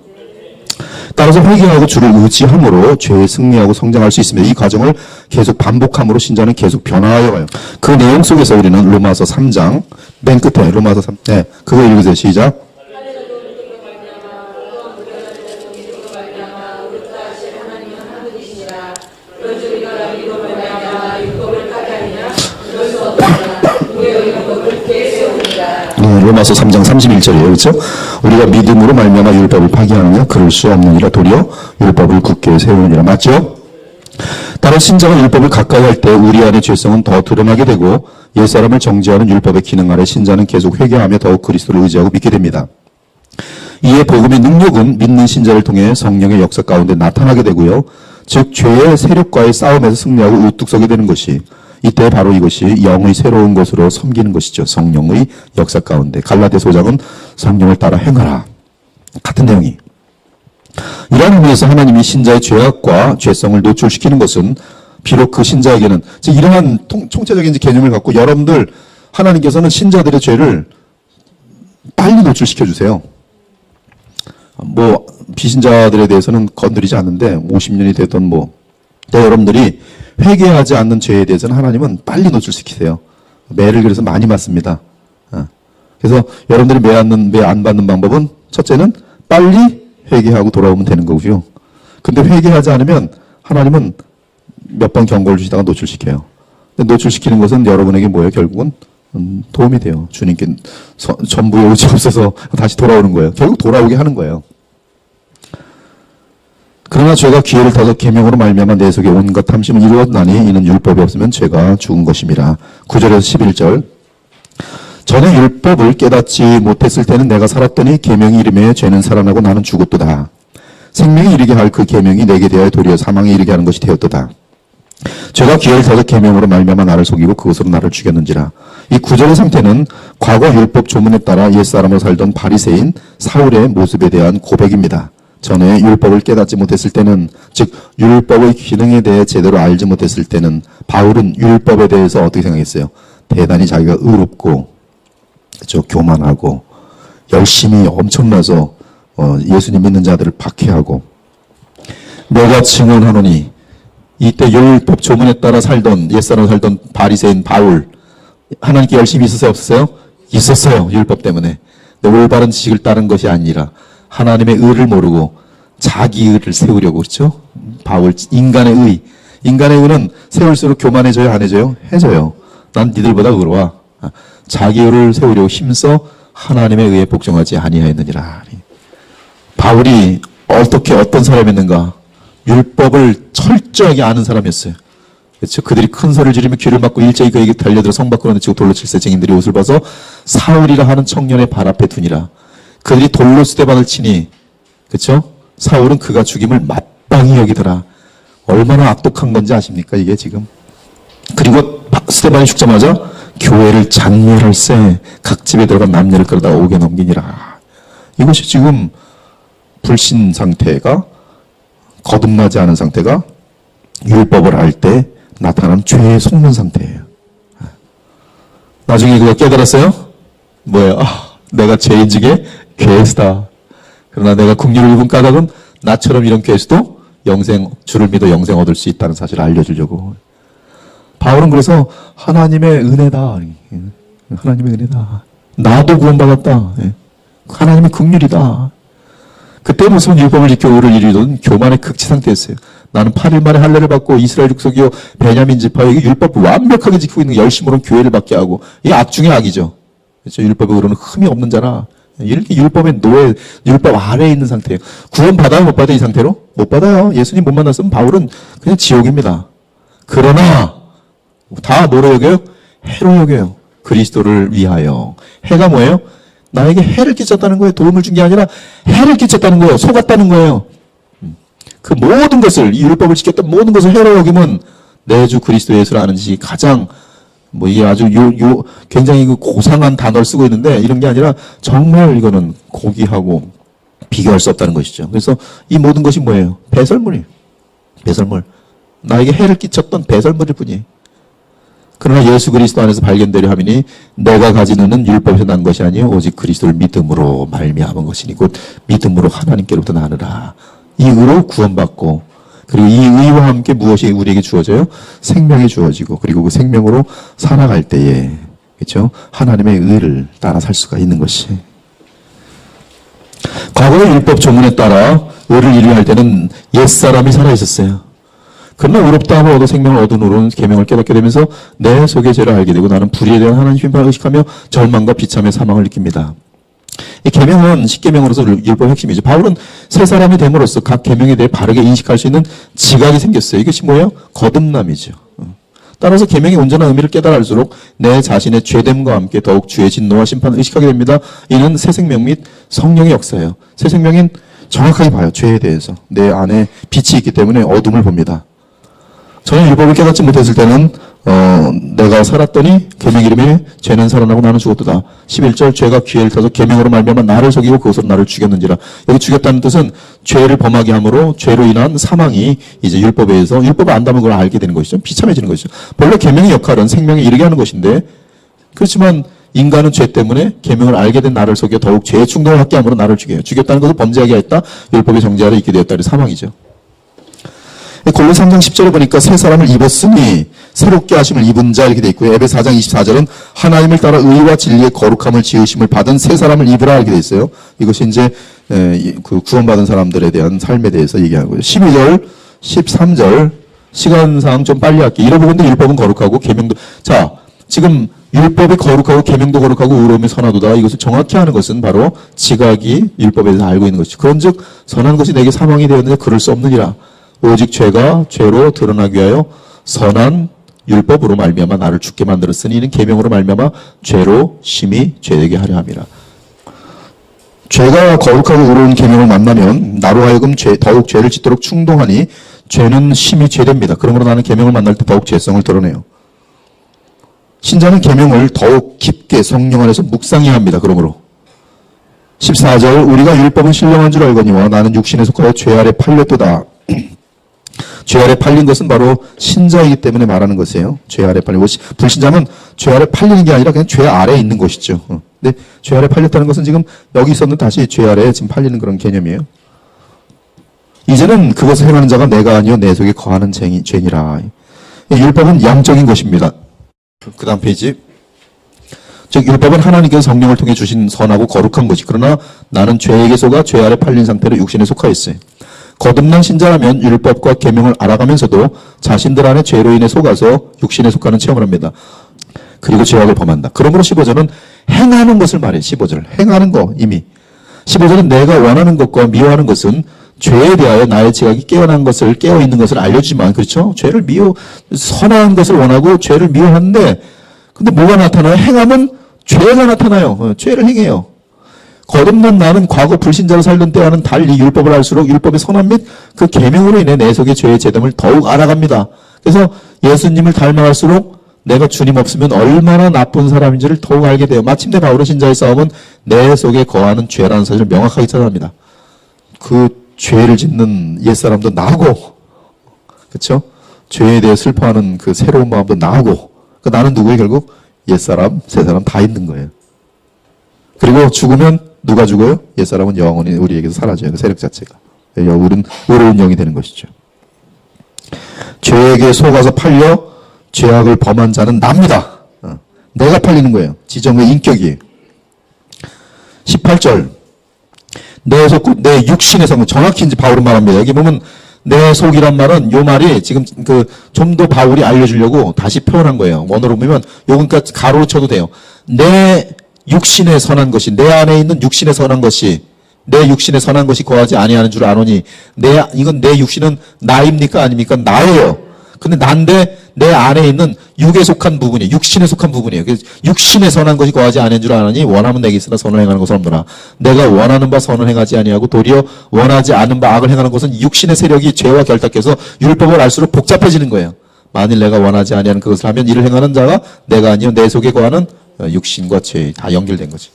따라서 회개하고 주를 의지함으로 죄에 승리하고 성장할 수 있습니다. 이 과정을 계속 반복함으로 신자는 계속 변화하여 가요. 그 내용 속에서 우리는 로마서 3장 맨 끝에 로마서 3, 네, 그거 읽으세요. 시작. 로마서 3장 31절이에요. 그렇죠? 우리가 믿음으로 말미암아 율법을 파기하느냐? 그럴 수 없느니라. 도리어 율법을 굳게 세우느니라. 맞죠? 따라 신자가 율법을 가까이 할 때 우리 안의 죄성은 더 드러나게 되고 옛사람을 정죄하는 율법의 기능 아래 신자는 계속 회개하며 더욱 그리스도를 의지하고 믿게 됩니다. 이에 복음의 능력은 믿는 신자를 통해 성령의 역사 가운데 나타나게 되고요. 즉 죄의 세력과의 싸움에서 승리하고 우뚝 서게 되는 것이, 이때 바로 이것이 영의 새로운 것으로 섬기는 것이죠. 성령의 역사 가운데. 갈라디아서장은 성령을 따라 행하라. 같은 내용이. 이러한 의미에서 하나님이 신자의 죄악과 죄성을 노출시키는 것은 비록 그 신자에게는, 즉 이러한 총체적인 개념을 갖고 여러분들, 하나님께서는 신자들의 죄를 빨리 노출시켜 주세요. 뭐 비신자들에 대해서는 건드리지 않는데 50년이 됐던 여러분들이 회개하지 않는 죄에 대해서는 하나님은 빨리 노출시키세요. 매를 그래서 많이 맞습니다. 그래서 여러분들이 매 안 받는 방법은, 첫째는 빨리 회개하고 돌아오면 되는 거고요. 근데 회개하지 않으면 하나님은 몇 번 경고를 주시다가 노출시켜요. 근데 노출시키는 것은 여러분에게 뭐예요? 결국은 도움이 돼요. 주님께 전부의 의지 없어서 다시 돌아오는 거예요. 결국 돌아오게 하는 거예요. 그러나 죄가 기회를 타서 계명으로 말미암아 내 속에 온갖 탐심을 이루었나니 이는 율법이 없으면 죄가 죽은 것임이라. 9절에서 11절. 전에 율법을 깨닫지 못했을 때는 내가 살았더니 계명이 이름에 죄는 살아나고 나는 죽었도다. 생명이 이르게 할 그 계명이 내게 대하여 도리어 사망에 이르게 하는 것이 되었도다. 죄가 기회를 타서 계명으로 말미암아 나를 속이고 그것으로 나를 죽였는지라. 이 9절의 상태는 과거 율법 조문에 따라 옛사람으로 살던 바리새인 사울의 모습에 대한 고백입니다. 전에 율법을 깨닫지 못했을 때는, 즉 율법의 기능에 대해 제대로 알지 못했을 때는 바울은 율법에 대해서 어떻게 생각했어요? 대단히 자기가 의롭고, 그렇죠? 교만하고 열심히 엄청나서 예수님 믿는 자들을 박해하고, 내가 증언하노니, 이때 율법 조문에 따라 살던 옛사람 살던 바리새인 바울, 하나님께 열심히 있었어요? 없었어요? 있었어요. 율법 때문에. 근데 올바른 지식을 따른 것이 아니라 하나님의 의를 모르고 자기 의를 세우려고, 그렇죠? 바울, 인간의 의는 세울수록 교만해져요? 안 해져요? 해져요. 난 니들보다 의로워. 자기 의를 세우려고 힘써 하나님의 의에 복종하지 아니하였느니라. 바울이 어떤 사람이었는가? 율법을 철저하게 아는 사람이었어요. 그렇죠? 그들이 큰 소리를 지르며 귀를 막고 일제히 그에게 달려들어 성 밖으로 내치고 돌로 칠세 증인들이 옷을 벗어 사울이라 하는 청년의 발 앞에 두니라. 그들이 돌로 스데반을 치니, 그렇죠? 사울은 그가 죽임을 마땅히 여기더라. 얼마나 악독한 건지 아십니까, 이게 지금? 그리고 스데반이 죽자마자 교회를 잔멸할세 각 집에 들어가 남녀를 끌어다가 옥에 넘기니라. 이것이 지금 불신 상태가, 거듭나지 않은 상태가 율법을 알 때 나타나는 죄에 속는 상태예요. 나중에 그가 깨달았어요? 뭐예요? 내가 죄인직의 괴수다. 그러나 내가 긍휼을 입은 까닭은 나처럼 이런 괴수도 주를 믿어 영생 얻을 수 있다는 사실을 알려주려고. 바울은 그래서 하나님의 은혜다. 하나님의 은혜다. 나도 구원받았다. 하나님의 긍휼이다. 그때 모습은 율법을 지켜 의를 이루던 교만의 극치 상태였어요. 나는 8일 만에 할례를 받고 이스라엘 족속이요 베냐민 지파에게 율법 완벽하게 지키고 있는 열심으로 교회를 받게 하고, 이 악 중의 악이죠. 그렇죠? 율법의 의로는 흠이 없는 자라. 이렇게 율법의 율법 아래에 있는 상태예요. 구원 받아요? 못 받아요? 이 상태로? 못 받아요. 예수님 못 만났으면 바울은 그냥 지옥입니다. 그러나 다 뭐로 여겨요? 해로 여겨요. 그리스도를 위하여. 해가 뭐예요? 나에게 해를 끼쳤다는 거예요. 도움을 준 게 아니라 해를 끼쳤다는 거예요. 속았다는 거예요. 그 모든 것을, 이 율법을 지켰던 모든 것을 해로 여기면 내 주 그리스도 예수를 아는 지 가장, 이게 아주 굉장히 고상한 단어를 쓰고 있는데, 이런 게 아니라 정말 이거는 고귀하고 비교할 수 없다는 것이죠. 그래서 이 모든 것이 뭐예요? 배설물이에요. 배설물. 나에게 해를 끼쳤던 배설물일 뿐이에요. 그러나 예수 그리스도 안에서 발견되려 함이니 내가 가진 의는 율법에서 난 것이 아니요 오직 그리스도를 믿음으로 말미암은 것이니 곧 믿음으로 하나님께로부터 나느라. 이 의로 구원받고, 그리고 이 의와 함께 무엇이 우리에게 주어져요? 생명이 주어지고, 그리고 그 생명으로 살아갈 때에, 그렇죠? 하나님의 의를 따라 살 수가 있는 것이. 과거의 율법 조문에 따라 의를 이루려 할 때는 옛사람이 살아있었어요. 그러나 의롭다 하고 얻어 생명을 얻은 후로는 계명을 깨닫게 되면서 내 속의 죄를 알게 되고 나는 불의에 대한 하나님 심판을 의식하며 절망과 비참의 사망을 느낍니다. 이 계명은 십계명으로서 율법 핵심이죠. 바울은 새 사람이 됨으로써 각 계명에 대해 바르게 인식할 수 있는 지각이 생겼어요. 이것이 뭐예요? 거듭남이죠. 따라서 계명의 온전한 의미를 깨달을수록 내 자신의 죄됨과 함께 더욱 주의 진노와 심판을 의식하게 됩니다. 이는 새 생명 및 성령의 역사예요. 새 생명인 정확하게 봐요. 죄에 대해서. 내 안에 빛이 있기 때문에 어둠을 봅니다. 저는 율법을 깨닫지 못했을 때는 내가 살았더니 계명 이름에 죄는 살아나고 나는 죽었도다. 11절 죄가 기회를 타서 계명으로 말미암아 나를 속이고 그것으로 나를 죽였는지라. 여기 죽였다는 뜻은 죄를 범하게 함으로 죄로 인한 사망이 이제 율법에 의해서 율법을 안다면 그걸 알게 되는 것이죠. 비참해지는 것이죠. 본래 계명의 역할은 생명에 이르게 하는 것인데 그렇지만 인간은 죄 때문에 계명을 알게 된 나를 속여 더욱 죄의 충동을 갖게 함으로 나를 죽여요. 죽였다는 것을 범죄하게 했다. 율법의 정죄 아래 있게 되었다. 사망이죠. 골로 3장 10절에 보니까 새 사람을 입었으니 새롭게 하심을 입은 자 이렇게 돼 있고요. 에베 4장 24절은 하나님을 따라 의와 진리의 거룩함을 지으심을 받은 새 사람을 입으라 이렇게 돼 있어요. 이것이 이제 그 구원받은 사람들에 대한 삶에 대해서 얘기하고요. 12절, 13절 시간상 좀 빨리 할게요. 이런 부분도 율법은 거룩하고 계명도 자 지금 율법이 거룩하고 계명도 거룩하고 의로움이 선하도다. 이것을 정확히 하는 것은 바로 지각이 율법에 대해서 알고 있는 것이죠. 그런즉 선한 것이 내게 사망이 되었는데 그럴 수 없느니라. 오직 죄가 죄로 드러나기 위하여 선한 율법으로 말미암아 나를 죽게 만들었으니 이는 계명으로 말미암아 죄로 심히 죄되게 하려 함이라. 죄가 거룩하고 의로운 계명을 만나면 나로 하여금 더욱 죄를 짓도록 충동하니 죄는 심히 죄됩니다. 그러므로 나는 계명을 만날 때 더욱 죄성을 드러내요. 신자는 계명을 더욱 깊게 성령 안에서 묵상해야 합니다. 그러므로 14절 우리가 율법은 신령한 줄 알거니와 나는 육신에 속하여 죄 아래 팔렸도다. 죄 아래 팔린 것은 바로 신자이기 때문에 말하는 것이에요. 죄 아래 팔리고 불신자는 죄 아래 팔리는 게 아니라 그냥 죄 아래에 있는 것이죠. 근데 죄 아래 팔렸다는 것은 지금 여기 있었는 다시 죄 아래에 지금 팔리는 그런 개념이에요. 이제는 그것을 행하는 자가 내가 아니요 내 속에 거하는 죄니라. 율법은 양적인 것입니다. 그 다음 페이지. 즉 율법은 하나님께서 성령을 통해 주신 선하고 거룩한 것이 그러나 나는 죄에게 속아 죄 아래 팔린 상태로 육신에 속하 있어요. 거듭난 신자라면 율법과 계명을 알아가면서도 자신들 안에 죄로 인해 속아서 육신에 속하는 체험을 합니다. 그리고 죄악을 범한다. 그러므로 15절은 행하는 것을 말해요. 15절. 행하는 거 이미. 15절은 내가 원하는 것과 미워하는 것은 죄에 대하여 나의 지각이 깨어있는 것을 알려주지만 그렇죠? 죄를 선한 것을 원하고 죄를 미워하는데 근데 뭐가 나타나요? 행하면 죄가 나타나요. 죄를 행해요. 거듭난 나는 과거 불신자로 살던 때와는 달리 율법을 알수록 율법의 선함 및 그 계명으로 인해 내 속의 죄의 재됨을 더욱 알아갑니다. 그래서 예수님을 닮아갈수록 내가 주님 없으면 얼마나 나쁜 사람인지를 더욱 알게 돼요. 마침내 바울의 신자의 싸움은 내 속에 거하는 죄라는 사실을 명확하게 찾아냅니다. 그 죄를 짓는 옛사람도 나고 그렇죠? 죄에 대해 슬퍼하는 그 새로운 마음도 나고 그 나는 누구예요? 결국 옛사람, 새사람 다 있는 거예요. 그리고 죽으면 누가 죽어요? 옛사람은 영원히 우리에게서 사라져요. 그 세력 자체가. 우리는 의로운 영이 되는 것이죠. 죄에게 속아서 팔려 죄악을 범한 자는 납니다. 내가 팔리는 거예요. 지정의 인격이에요. 18절. 내 육신의 성, 정확히 이제 바울은 말합니다. 여기 보면 내 속이란 말은 요 말이 지금 좀 더 바울이 알려주려고 다시 표현한 거예요. 원어로 보면 요건까지 가로로 쳐도 돼요. 내 육신에 선한 것이 내 안에 있는 육신에 선한 것이 내 육신에 선한 것이 거하지 아니하는 줄 아노니 이건 내 육신은 나입니까 아닙니까? 나예요. 근데 난데 내 안에 있는 육에 속한 부분이에요. 육신에 속한 부분이에요. 그래서 육신에 선한 것이 거하지 아니하는 줄 아노니 원하면 내게 있으나 선을 행하는 것은 없노라. 내가 원하는 바 선을 행하지 아니하고 도리어 원하지 않은 바 악을 행하는 것은 육신의 세력이 죄와 결탁해서 율법을 알수록 복잡해지는 거예요. 만일 내가 원하지 아니하는 그것을 하면 이를 행하는 자가 내가 아니요 내 속에 거하는 육신과 죄 다 연결된 거지.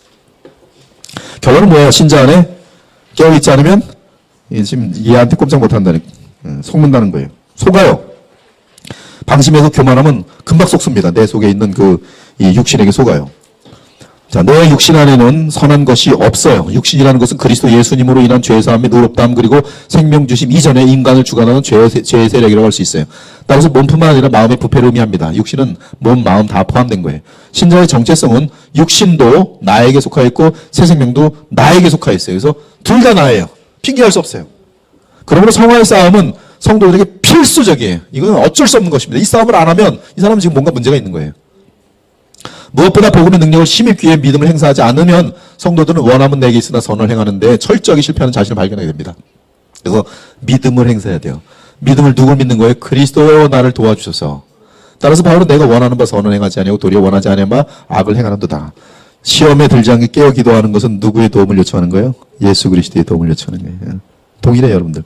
결론은 뭐예요? 신자 안에 깨어있지 않으면 지금 얘한테 꼼짝 못한다는 속는다는 거예요. 속아요. 방심해서 교만하면 금방 속습니다. 내 속에 있는 이 육신에게 속아요. 자, 내 육신 안에는 선한 것이 없어요. 육신이라는 것은 그리스도 예수님으로 인한 죄사함 및 의롭다함 그리고 생명 주심 이전에 인간을 주관하는 죄의 세력이라고 할 수 있어요. 따라서 몸뿐만 아니라 마음의 부패를 의미합니다. 육신은 몸, 마음 다 포함된 거예요. 신자의 정체성은 육신도 나에게 속하 있고 새 생명도 나에게 속하 있어요. 그래서 둘 다 나예요. 핑계할 수 없어요. 그러므로 성화의 싸움은 성도들에게 필수적이에요. 이건 어쩔 수 없는 것입니다. 이 싸움을 안 하면 이 사람은 지금 뭔가 문제가 있는 거예요. 무엇보다 복음의 능력을 힘입기 위해 믿음을 행사하지 않으면 성도들은 원함은 내게 있으나 선을 행하는데 철저하게 실패하는 자신을 발견하게 됩니다. 그래서 믿음을 행사해야 돼요. 믿음을 누굴 믿는 거예요? 그리스도여 나를 도와주셔서. 따라서 바울은 내가 원하는 바 선을 행하지 아니하고 도리어 원하지 않은 바 악을 행하는도다. 시험에 들지 않게 깨어 기도하는 것은 누구의 도움을 요청하는 거예요? 예수 그리스도의 도움을 요청하는 거예요. 동일해요, 여러분들.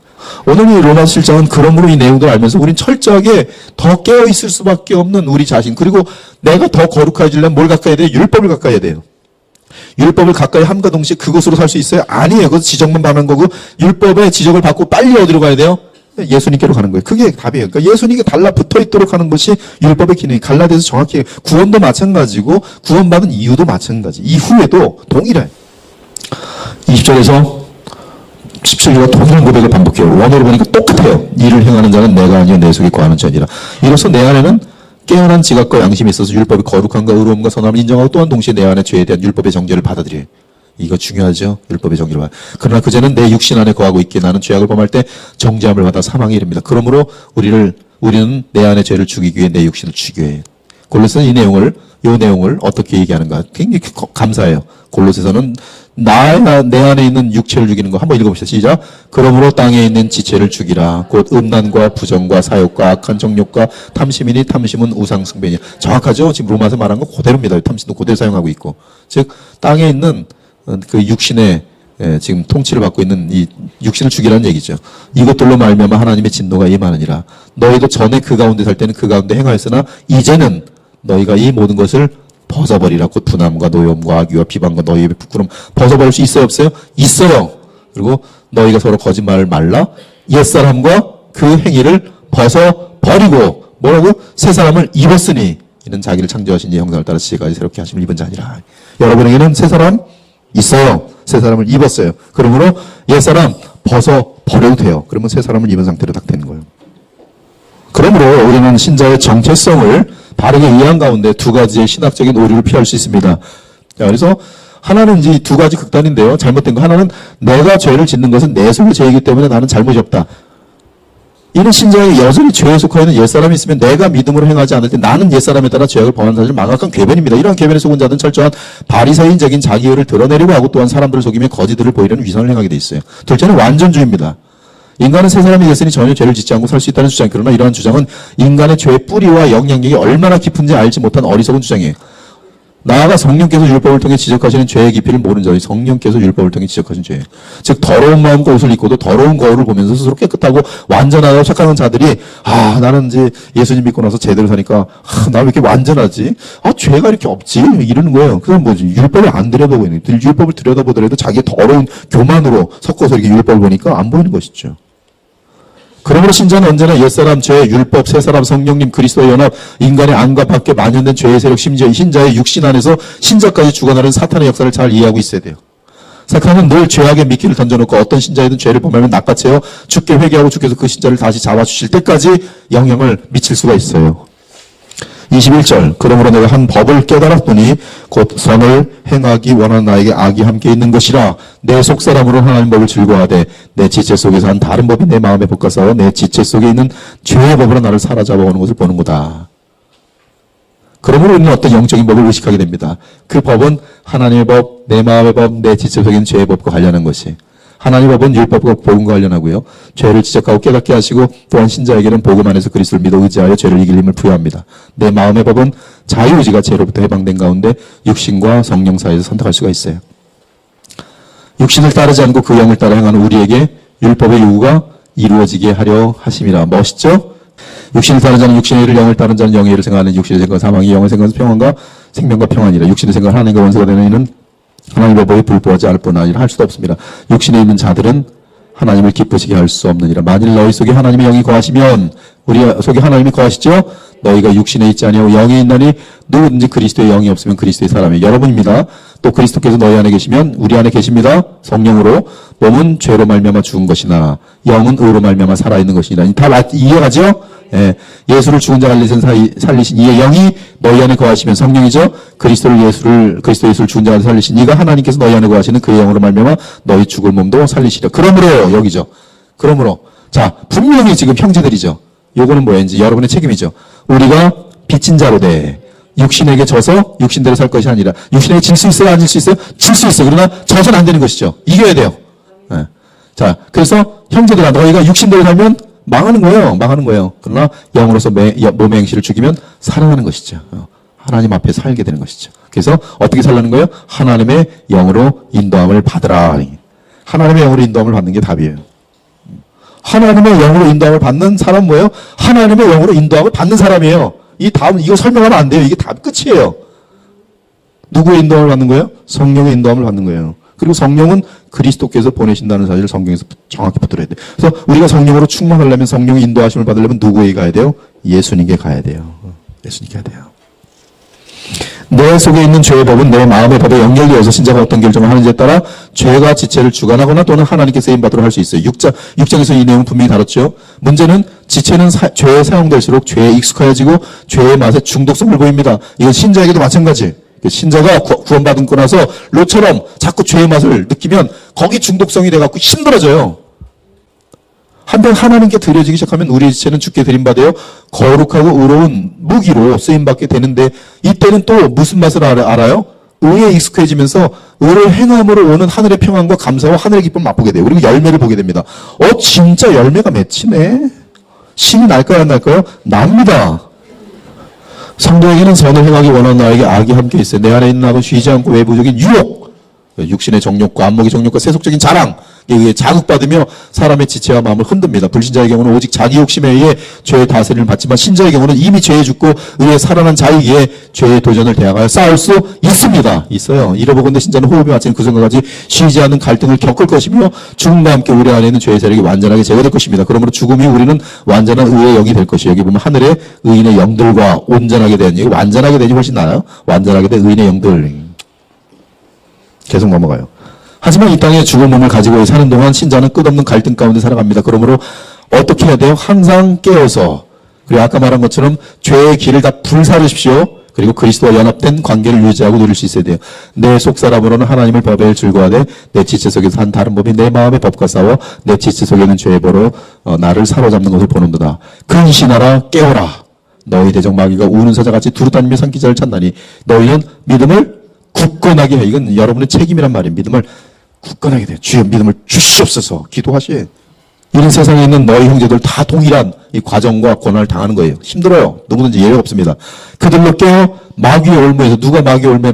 오늘 이 로마서 7장은 그러므로 이 내용들을 알면서 우린 철저하게 더 깨어 있을 수밖에 없는 우리 자신, 그리고 내가 더 거룩해지려면 뭘 가까이 해야 돼요? 율법을 가까이 해야 돼요. 율법을 가까이 함과 동시에 그것으로 살 수 있어요? 아니에요. 그것은 지적만 받는 거고, 율법의 지적을 받고 빨리 어디로 가야 돼요? 예수님께로 가는 거예요. 그게 답이에요. 그러니까 예수님께 달라붙어 있도록 하는 것이 율법의 기능이 갈라디아서 정확히 구원도 마찬가지고 구원받은 이유도 마찬가지. 이후에도 동일해. 20절에서 17절과 동일한 고백을 반복해요. 원어로 보니까 똑같아요. 이를 행하는 자는 내가 아니요 내 속에 거하는 자니라. 이로써 내 안에는 깨어난 지각과 양심이 있어서 율법의 거룩함과 의로움과 선함을 인정하고 또한 동시에 내 안에 죄에 대한 율법의 정죄를 받아들여요. 이거 중요하죠. 율법의 정죄를 받아. 그러나 그제는 내 육신 안에 거하고 있기에 나는 죄악을 범할 때 정죄함을 받아 사망에 이릅니다. 그러므로 우리는 내 안에 죄를 죽이기 위해 내 육신을 죽여야 해요. 골로새는 이 내용을 어떻게 얘기하는가 굉장히 감사해요. 골로새서는 내 안에 있는 육체를 죽이는 거 한번 읽어봅시다. 시작. 그러므로 땅에 있는 지체를 죽이라. 곧 음란과 부정과 사욕과 악한 정욕과 탐심이니 탐심은 우상 숭배니. 정확하죠? 지금 로마서 말한 거 그대로입니다. 탐심도 그대로 사용하고 있고. 즉 땅에 있는 그 육신의 지금 통치를 받고 있는 이 육신을 죽이라는 얘기죠. 이것들로 말미암아 하나님의 진노가 임하느니라. 너희도 전에 그 가운데 살 때는 그 가운데 행하였으나 이제는 너희가 이 모든 것을 벗어버리라. 곧 분함과 노염과 악의와 비방과 너희의 부끄럼 벗어버릴 수 있어요, 없어요? 있어요. 그리고 너희가 서로 거짓말을 말라. 옛사람과 그 행위를 벗어버리고 뭐라고? 새 사람을 입었으니 이는 자기를 창조하신 이 형상을 따라 지혜까지 새롭게 하심을 입은 자니라. 여러분에게는 새 사람 있어요. 새 사람을 입었어요. 그러므로 옛사람 벗어버려도 돼요. 그러면 새 사람을 입은 상태로 딱 되는 거예요. 그러므로 우리는 신자의 정체성을 바르게 이해한 가운데 두 가지의 신학적인 오류를 피할 수 있습니다. 자, 그래서 하나는 이제 두 가지 극단인데요. 잘못된 거 하나는 내가 죄를 짓는 것은 내 속의 죄이기 때문에 나는 잘못이 없다. 이는 신자의 여전히 죄에 속하여 있는 옛사람이 있으면 내가 믿음으로 행하지 않을 때 나는 옛사람에 따라 죄악을 범하는 사실을 망각한 궤변입니다. 이러한 궤변에 속은 자들은 철저한 바리새인적인 자기의를 드러내려고 하고 또한 사람들을 속이며 거짓들을 보이려는 위선을 행하게 돼 있어요. 둘째는 완전주의입니다. 인간은 새 사람이 됐으니 전혀 죄를 짓지 않고 살 수 있다는 주장. 그러나 이러한 주장은 인간의 죄의 뿌리와 영향력이 얼마나 깊은지 알지 못한 어리석은 주장이에요. 나아가 성령께서 율법을 통해 지적하시는 죄의 깊이를 모르는 자들이 성령께서 율법을 통해 지적하신 죄예요. 즉 더러운 마음과 옷을 입고도 더러운 거울을 보면서 스스로 깨끗하고 완전하다고 착각하는 자들이 나는 이제 예수님 믿고 나서 제대로 사니까 나 왜 이렇게 완전하지? 죄가 이렇게 없지? 이러는 거예요. 그건 뭐지? 율법을 안 들여다보고 있는 거예요. 율법을 들여다보더라도 자기의 더러운 교만으로 섞어서 이렇게 율법을 보니까 안 보이는 것이죠. 그러므로 신자는 언제나 옛사람, 죄, 율법, 새사람, 성령님, 그리스도의 연합, 인간의 안과 밖에 만연된 죄의 세력, 심지어 이 신자의 육신 안에서 신자까지 죽어나는 사탄의 역사를 잘 이해하고 있어야 돼요. 사탄은 늘 죄악의 미끼를 던져놓고 어떤 신자이든 죄를 범하면 낚아채어 죽게 회개하고 주께서 그 신자를 다시 잡아주실 때까지 영향을 미칠 수가 있어요. 21절. 그러므로 내가 한 법을 깨달았더니 곧 선을 행하기 원하는 나에게 악이 함께 있는 것이라. 내 속사람으로 하나님 법을 즐거워하되 내 지체 속에서 한 다른 법이 내 마음에 복가싸워 내 지체 속에 있는 죄의 법으로 나를 사로잡아오는 것을 보는 거다. 그러므로 우리는 어떤 영적인 법을 의식하게 됩니다. 그 법은 하나님의 법, 내 마음의 법, 내 지체 속에 있는 죄의 법과 관련한 것이. 하나님의 법은 율법과 복음과 관련하고요. 죄를 지적하고 깨닫게 하시고 또한 신자에게는 복음 안에서 그리스도를 믿어 의지하여 죄를 이길 힘을 부여합니다. 내 마음의 법은 자유의지가 죄로부터 해방된 가운데 육신과 성령 사이에서 선택할 수가 있어요. 육신을 따르지 않고 그 영을 따라 행하는 우리에게 율법의 요구가 이루어지게 하려 하심이라. 멋있죠? 육신을 따르는 자는 육신의 일을, 영을 따르는 자는 영의 일을 생각하는 육신의 생각은 사망이, 영의 생각은 평안과 생명과 평안이라. 육신의 생각은 하나님과 원수가 되는 이는 하나님의 법이 불보하지 않을 뿐 아니라 할 수도 없습니다. 육신에 있는 자들은 하나님을 기쁘시게 할 수 없느니라. 만일 너희 속에 하나님의 영이 거하시면, 우리 속에 하나님이 거하시죠? 너희가 육신에 있지 아니하고 영에 있나니 누구든지 그리스도의 영이 없으면 그리스도의 사람이 여러분입니다. 또 그리스도께서 너희 안에 계시면 우리 안에 계십니다. 성령으로. 몸은 죄로 말미암아 죽은 것이나 영은 의로 말미암아 살아있는 것이니라. 다 이해가죠? 예. 예수를 죽은 자 살리신 이의 영이 너희 안에 거하시면, 성령이죠. 그리스도 예수를 죽은 자 살리신 이가 하나님께서 너희 안에 거하시는 그의 영으로 말미암아 너희 죽을 몸도 살리시려. 그러므로 여기죠. 그러므로 자, 분명히 지금 형제들이죠. 요거는 뭐인지 여러분의 책임이죠. 우리가 빚진 자로 돼 육신에게 져서 육신대로 살 것이 아니라 육신에게 질 수 있어요? 안 질 수 있어요? 질 수 있어요. 그러나 져서는 안 되는 것이죠. 이겨야 돼요. 네. 자, 그래서 형제들아 너희가 육신대로 살면 망하는 거예요. 망하는 거예요. 그러나 영으로서 몸의 행실을 죽이면 살아나는 것이죠. 하나님 앞에 살게 되는 것이죠. 그래서 어떻게 살라는 거예요? 하나님의 영으로 인도함을 받으라. 하나님의 영으로 인도함을 받는 게 답이에요. 하나님의 영으로 인도함을 받는 사람 뭐예요? 하나님의 영으로 인도함을 받는 사람이에요. 이 다음 이거 설명하면 안 돼요. 이게 답 끝이에요. 누구의 인도함을 받는 거예요? 성령의 인도함을 받는 거예요. 그리고 성령은 그리스도께서 보내신다는 사실을 성경에서 정확히 붙들어야 돼요. 그래서 우리가 성령으로 충만하려면 성령의 인도하심을 받으려면 누구에게 가야 돼요? 예수님께 가야 돼요. 예수님께 가야 돼요. 내 속에 있는 죄의 법은 내 마음의 법에 연결되어서 신자가 어떤 결정을 하는지에 따라 죄가 지체를 주관하거나 또는 하나님께 쓰임받도록 할 수 있어요. 6장에서 이 내용 분명히 다뤘죠. 문제는 지체는 죄에 사용될수록 죄에 익숙해지고 죄의 맛에 중독성을 보입니다. 이건 신자에게도 마찬가지. 신자가 구원받고 나서 롯처럼 자꾸 죄의 맛을 느끼면 거기 중독성이 돼갖고 힘들어져요. 한편 하나님께 드려지기 시작하면 우리의 지체는 주께 드림받아요. 거룩하고 의로운 무기로 쓰임받게 되는데 이때는 또 무슨 맛을 알아요? 의에 익숙해지면서 의를 행함으로 오는 하늘의 평안과 감사와 하늘의 기쁨을 맛보게 돼요. 그리고 열매를 보게 됩니다. 진짜 열매가 맺히네. 신이 날까요 안 날까요? 납니다. 성도에게는 선을 행하기 원하는 나에게 악이 함께 있어요. 내 안에 있는 악은 쉬지 않고 외부적인 유혹, 육신의 정욕과 안목의 정욕과 세속적인 자랑에 의해 자극받으며 사람의 지체와 마음을 흔듭니다. 불신자의 경우는 오직 자기 욕심에 의해 죄의 다스림을 받지만 신자의 경우는 이미 죄에 죽고 의에 살아난 자이기에 죄의 도전을 대항하여 싸울 수 있습니다. 있어요. 이러보건대 신자는 호흡이 맞추는 그 순간까지 쉬지 않는 갈등을 겪을 것이며 죽음과 함께 우리 안에 있는 죄의 세력이 완전하게 제거될 것입니다. 그러므로 죽음이 우리는 완전한 의의 영이 될 것이에요. 여기 보면 하늘의 의인의 영들과 온전하게 된, 이거 완전하게 되니 훨씬 나아요. 완전하게 된 의인의 영들. 계속 넘어가요. 하지만 이 땅에 죽은 몸을 가지고 사는 동안 신자는 끝없는 갈등 가운데 살아갑니다. 그러므로 어떻게 해야 돼요? 항상 깨어서, 그리고 아까 말한 것처럼 죄의 길을 다 불사르십시오. 그리고 그리스도와 연합된 관계를 유지하고 누릴 수 있어야 돼요. 내 속사람으로는 하나님을 법에 즐거워하되 내 지체 속에서 한 다른 법이 내 마음의 법과 싸워 내 지체 속에 있는 죄의 벌로 나를 사로잡는 것을 보는도다. 근신하라 깨어라. 너희 대적 마귀가 우는 사자같이 두루다니며 산기자를 찾나니 너희는 믿음을 굳건하게 해. 이건 여러분의 책임이란 말이에요. 믿음을 굳건하게 돼요. 주여 믿음을 주시옵소서 기도하시에요. 이런 세상에 있는 너희 형제들 다 동일한 이 과정과 고난을 당하는 거예요. 힘들어요. 누구든지 예외가 없습니다. 그들로 깨어 마귀의 올무에서 누가 마귀의 올무에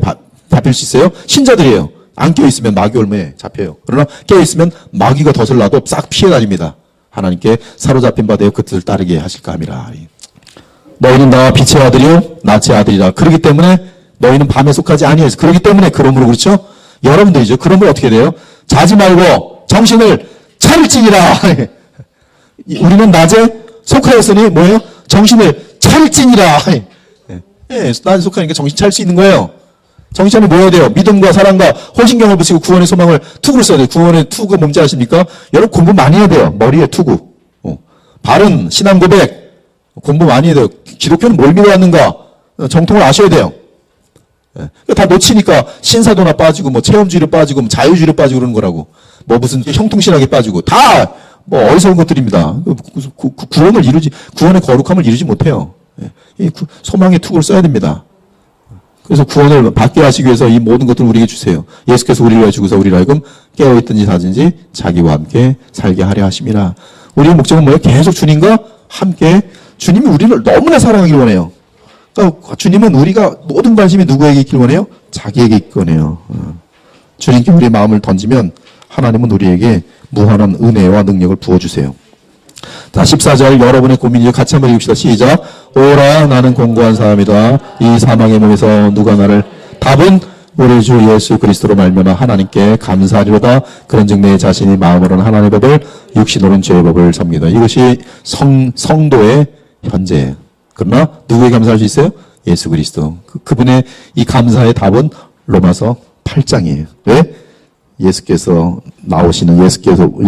잡힐 수 있어요? 신자들이에요. 안 깨어있으면 마귀의 올무에 잡혀요. 그러나 깨어있으면 마귀가 덫을 놔도 싹 피해 다닙니다. 하나님께 사로잡힌 바 되어 그들을 따르게 하실까 함이라. 너희는 나와 빛의 아들이요 낮의 아들이라. 그렇기 때문에 너희는 밤에 속하지 아니해서 그렇기 때문에 그러므로 그렇죠? 여러분들이죠. 그러므로 어떻게 돼요? 자지 말고 정신을 차릴지니라. 우리는 낮에 속하였으니 뭐예요? 정신을 차릴지니라. 낮에 속하니까 정신 차릴 수 있는 거예요. 정신 차리면 뭐 해야 돼요? 믿음과 사랑과 호신경을 붙이고 구원의 소망을 투구를 써야 돼요. 구원의 투구가 뭔지 아십니까? 여러분 공부 많이 해야 돼요. 머리에 투구. 바른 신앙 고백. 공부 많이 해야 돼요. 기독교는 뭘 믿어왔는가? 정통을 아셔야 돼요. 다 놓치니까 신사도나 빠지고 뭐 체험주의로 빠지고 뭐 자유주의로 빠지고 그러는 거라고. 뭐 무슨 형통신학에 빠지고 다 뭐 어리석은 것들입니다. 구원을 이루지, 구원의 거룩함을 이루지 못해요. 이 소망의 투구를 써야 됩니다. 그래서 구원을 받게 하시기 위해서 이 모든 것들을 우리에게 주세요. 예수께서 우리를 위해 주고서 우리를 하여금 깨어있든지 자든지 자기와 함께 살게 하려 하심이라. 우리의 목적은 뭐예요? 계속 주님과 함께. 주님이 우리를 너무나 사랑하길 원해요. 그러니까 주님은 우리가 모든 관심이 누구에게 있길 원해요? 자기에게 있길 원해요. 주님께 우리의 마음을 던지면 하나님은 우리에게 무한한 은혜와 능력을 부어주세요. 자, 14절 여러분의 고민이죠. 같이 한번 읽읍시다. 시작. 오라 나는 공고한 사람이다. 이 사망의 몸에서 누가 나를. 답은 우리 주 예수 그리스도로 말미암아 하나님께 감사하리로다. 그런즉 내 자신이 마음으로는 하나님의 법을 육신으로는 죄의 법을 섬기다. 이것이 성도의 현재예요. 그러나 누구에게 감사할 수 있어요? 예수 그리스도. 그분의 이 감사의 답은 로마서 8장이에요. 왜? 예수께서 나오시는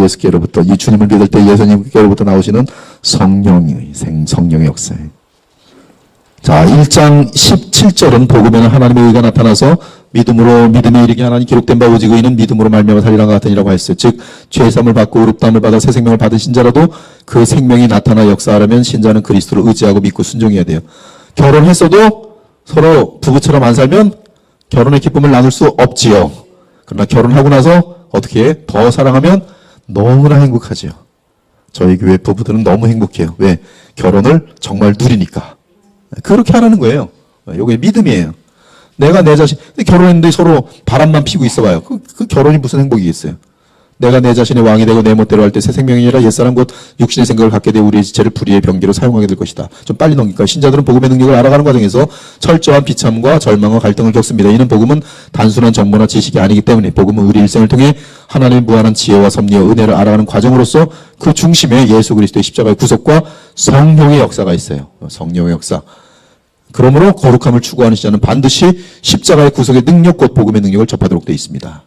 예수께로부터 이 주님을 믿을 때 예수님께로부터 나오시는 성령의 역사예요. 자, 1장 17절은 복음에는 하나님의 의가 나타나서 믿음이 이르게 하나니 기록된 바 오직 의인은 믿음으로 말미암아 살리라 같으니라고 했어요. 즉 죄사함을 받고 의롭다함을 받아 새 생명을 받은 신자라도 그 생명이 나타나 역사하려면 신자는 그리스도를 의지하고 믿고 순종해야 돼요. 결혼했어도 서로 부부처럼 안 살면 결혼의 기쁨을 나눌 수 없지요. 그러나 결혼하고 나서 어떻게 해? 더 사랑하면 너무나 행복하지요. 저희 교회 부부들은 너무 행복해요. 왜? 결혼을 정말 누리니까. 그렇게 하라는 거예요. 이게 믿음이에요. 내가 내 자신, 결혼했는데 서로 바람만 피고 있어봐요. 그 결혼이 무슨 행복이겠어요? 내가 내 자신의 왕이 되고 내 멋대로 할 때 새 생명이 아니라 옛사람 곧 육신의 생각을 갖게 되어 우리의 지체를 불의의 병기로 사용하게 될 것이다. 좀 빨리 넘길까요? 신자들은 복음의 능력을 알아가는 과정에서 철저한 비참과 절망과 갈등을 겪습니다. 이는 복음은 단순한 정보나 지식이 아니기 때문에 복음은 우리 일생을 통해 하나님의 무한한 지혜와 섭리와 은혜를 알아가는 과정으로서 그 중심에 예수 그리스도의 십자가의 구속과 성령의 역사가 있어요. 성령의 역사. 그러므로 거룩함을 추구하는 신자는 반드시 십자가의 구속의 능력 곧 복음의 능력을 접하도록 되어 있습니다.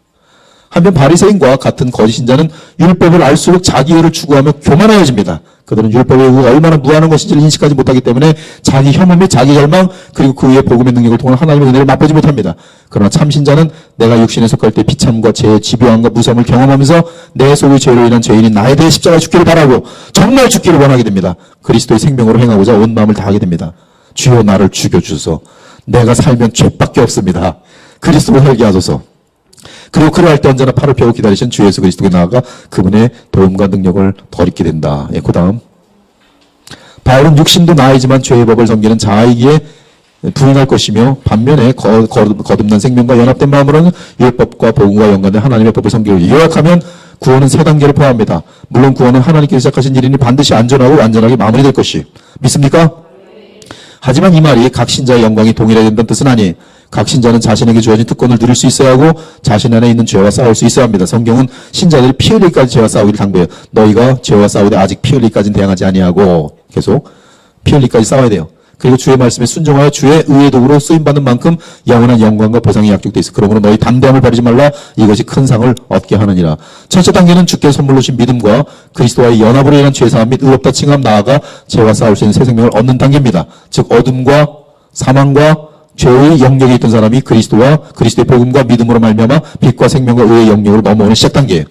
한편 바리새인과 같은 거짓 신자는 율법을 알수록 자기 의를 추구하며 교만하여집니다. 그들은 율법의 의가 얼마나 무한한 것인지를 인식하지 못하기 때문에 자기 혐오 및 자기 절망 그리고 그 위에 복음의 능력을 통한 하나님의 은혜를 맛보지 못합니다. 그러나 참 신자는 내가 육신에 속할 때 비참과 죄의 집요함과 무서움을 경험하면서 내 속의 죄로 인한 죄인인 나에 대해 십자가에 죽기를 바라고 정말 죽기를 원하게 됩니다. 그리스도의 생명으로 행하고자 온 마음을 다하게 됩니다. 주여 나를 죽여주소서. 내가 살면 죄밖에 없습니다. 그리스도로 살게 하소서. 그리고 그러할 때 언제나 팔을 펴고 기다리신 주 예수 그리스도에 나아가 그분의 도움과 능력을 덧입게 된다. 그 다음 바울은 육신도 나이지만 죄의 법을 섬기는 자이기에 부인할 것이며 반면에 거듭난 생명과 연합된 마음으로는 율법과 복음과 연관된 하나님의 법을 섬기고 요약하면 구원은 세 단계를 포함합니다. 물론 구원은 하나님께서 시작하신 일이니 반드시 안전하고 완전하게 마무리될 것이 믿습니까? 하지만 이 말이 각 신자의 영광이 동일해야 된다는 뜻은 아니에요. 각 신자는 자신에게 주어진 특권을 누릴 수 있어야 하고 자신 안에 있는 죄와 싸울 수 있어야 합니다. 성경은 신자들이 피 흘리기까지 죄와 싸우기를 당부해요. 너희가 죄와 싸우되 아직 피 흘리기까지는 대항하지 아니하고 계속 피 흘리기까지 싸워야 돼요. 그리고 주의 말씀에 순종하여 주의 의의 도구로 쓰임받는 만큼 영원한 영광과 보상이 약속되어 있어. 그러므로 너희 담대함을 버리지 말라. 이것이 큰 상을 얻게 하느니라. 첫째 단계는 주께서 선물로 주신 믿음과 그리스도와의 연합으로 인한 죄사함 및 의롭다 칭함 나아가 죄와 싸울 수 있는 새 생명을 얻는 단계입니다. 즉 어둠과 사망과 죄의 영역에 있던 사람이 그리스도와 그리스도의 복음과 믿음으로 말미암아 빛과 생명과 의의 영역으로 넘어오는 시작 단계예요.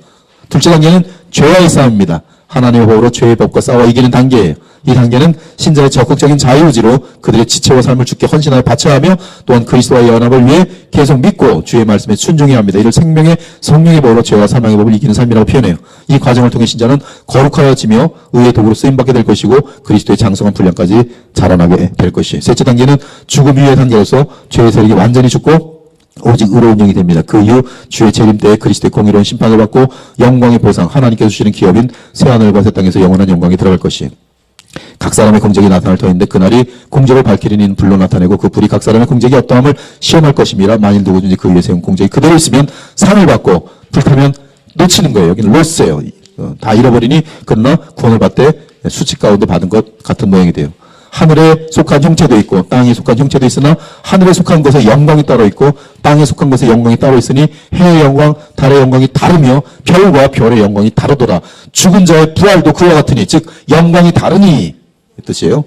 둘째 단계는 죄와의 싸움입니다. 하나님의 법으로 죄의 법과 싸워 이기는 단계예요. 이 단계는 신자의 적극적인 자유의지로 그들의 지체와 삶을 주께 헌신하여 바쳐야 하며 또한 그리스도와의 연합을 위해 계속 믿고 주의 말씀에 순종해야 합니다. 이를 생명의 성령의 법으로 죄와 사망의 법을 이기는 삶이라고 표현해요. 이 과정을 통해 신자는 거룩하여지며 의의 도구로 쓰임받게 될 것이고 그리스도의 장성한 분량까지 자라나게 될 것이에요. 셋째 단계는 죽음 이후의 단계로서 죄의 세력이 완전히 죽고 오직 의로운 영이 됩니다. 그 이후 주의 재림 때에 그리스도의 공의로운 심판을 받고 영광의 보상 하나님께서 주시는 기업인 새하늘과 새 땅에서 영원한 영광에 들어갈 것이에요. 각 사람의 공적이 나타날 터인데 그날이 공적을 밝히는 이는 불로 나타내고 그 불이 각 사람의 공적이 어떠함을 시험할 것임이라 만일 누구든지 그 위에 세운 공적이 그대로 있으면 상을 받고 불타면 놓치는 거예요. 여기는 로스예요. 다 잃어버리니 그러나 구원을 받되 수치 가운데 받은 것 같은 모양이 돼요. 하늘에 속한 형체도 있고 땅에 속한 형체도 있으나 하늘에 속한 것에 영광이 따로 있고 땅에 속한 것에 영광이 따로 있으니 해의 영광, 달의 영광이 다르며 별과 별의 영광이 다르도다. 죽은 자의 부활도 그와 같으니 즉 영광이 다르니 이 뜻이에요.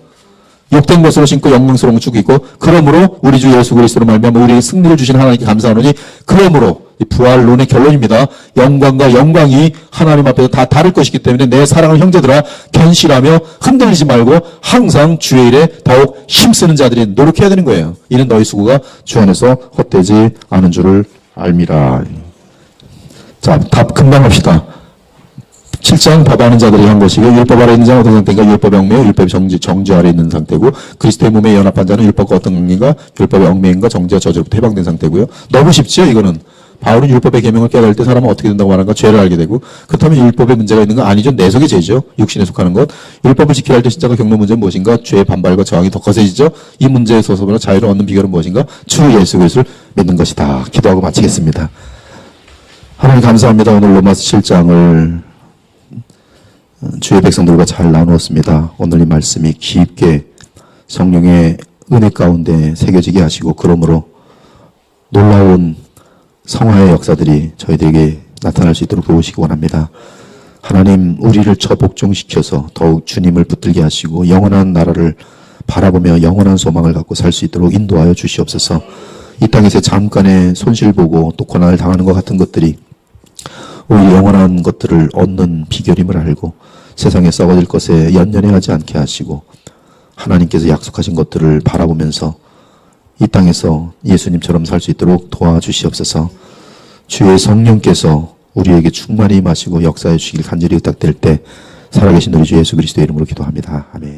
욕된 것으로 신고 영광스러운 죽이고 그러므로 우리 주 예수 그리스도로 말미암아 우리에게 승리를 주신 하나님께 감사하노니 그러므로 이 부활론의 결론입니다. 영광과 영광이 하나님 앞에서 다 다를 것이기 때문에 내 사랑하는 형제들아 견실하며 흔들리지 말고 항상 주의 일에 더욱 힘쓰는 자들이 노력해야 되는 거예요. 이는 너희 수고가 주 안에서 헛되지 않은 줄을 알미라. 자, 답 금방 합시다. 7장 법하는 자들이 한 것이고 율법 아래 있는 자는 어떤 상태인가? 율법의 얽매여 율법의 정죄 아래 있는 상태고 그리스도의 몸에 연합한 자는 율법과 어떤 관계인가? 율법의 얽매임과 정죄와 저주로부터 해방된 상태고요. 너무 쉽죠 이거는. 바울은 율법의 계명을 깨달을 때 사람은 어떻게 된다고 말하는가? 죄를 알게 되고 그렇다면 율법에 문제가 있는 건 아니죠. 내 속의 죄죠. 육신에 속하는 것. 율법을 지키려 할 때 신자가 겪는 문제는 무엇인가? 죄의 반발과 저항이 더 거세지죠. 이 문제에 서서보나 자유를 얻는 비결은 무엇인가? 주 예수 그리스도를 믿는 것이다. 기도하고 마치겠습니다. 하나님 감사합니다. 오늘 로마서 7장을 주의 백성들과 잘 나누었습니다. 오늘 이 말씀이 깊게 성령의 은혜 가운데 새겨지게 하시고 그러므로 놀라운 성화의 역사들이 저희들에게 나타날 수 있도록 도우시기 원합니다. 하나님 우리를 처복종시켜서 더욱 주님을 붙들게 하시고 영원한 나라를 바라보며 영원한 소망을 갖고 살 수 있도록 인도하여 주시옵소서. 이 땅에서 잠깐의 손실보고 또 고난을 당하는 것 같은 것들이 우리 영원한 것들을 얻는 비결임을 알고 세상에 썩어질 것에 연연해하지 않게 하시고 하나님께서 약속하신 것들을 바라보면서 이 땅에서 예수님처럼 살 수 있도록 도와주시옵소서. 주의 성령께서 우리에게 충만히 임하시고 역사해 주시길 간절히 부탁드릴 때 살아계신 우리 주 예수 그리스도의 이름으로 기도합니다. 아멘.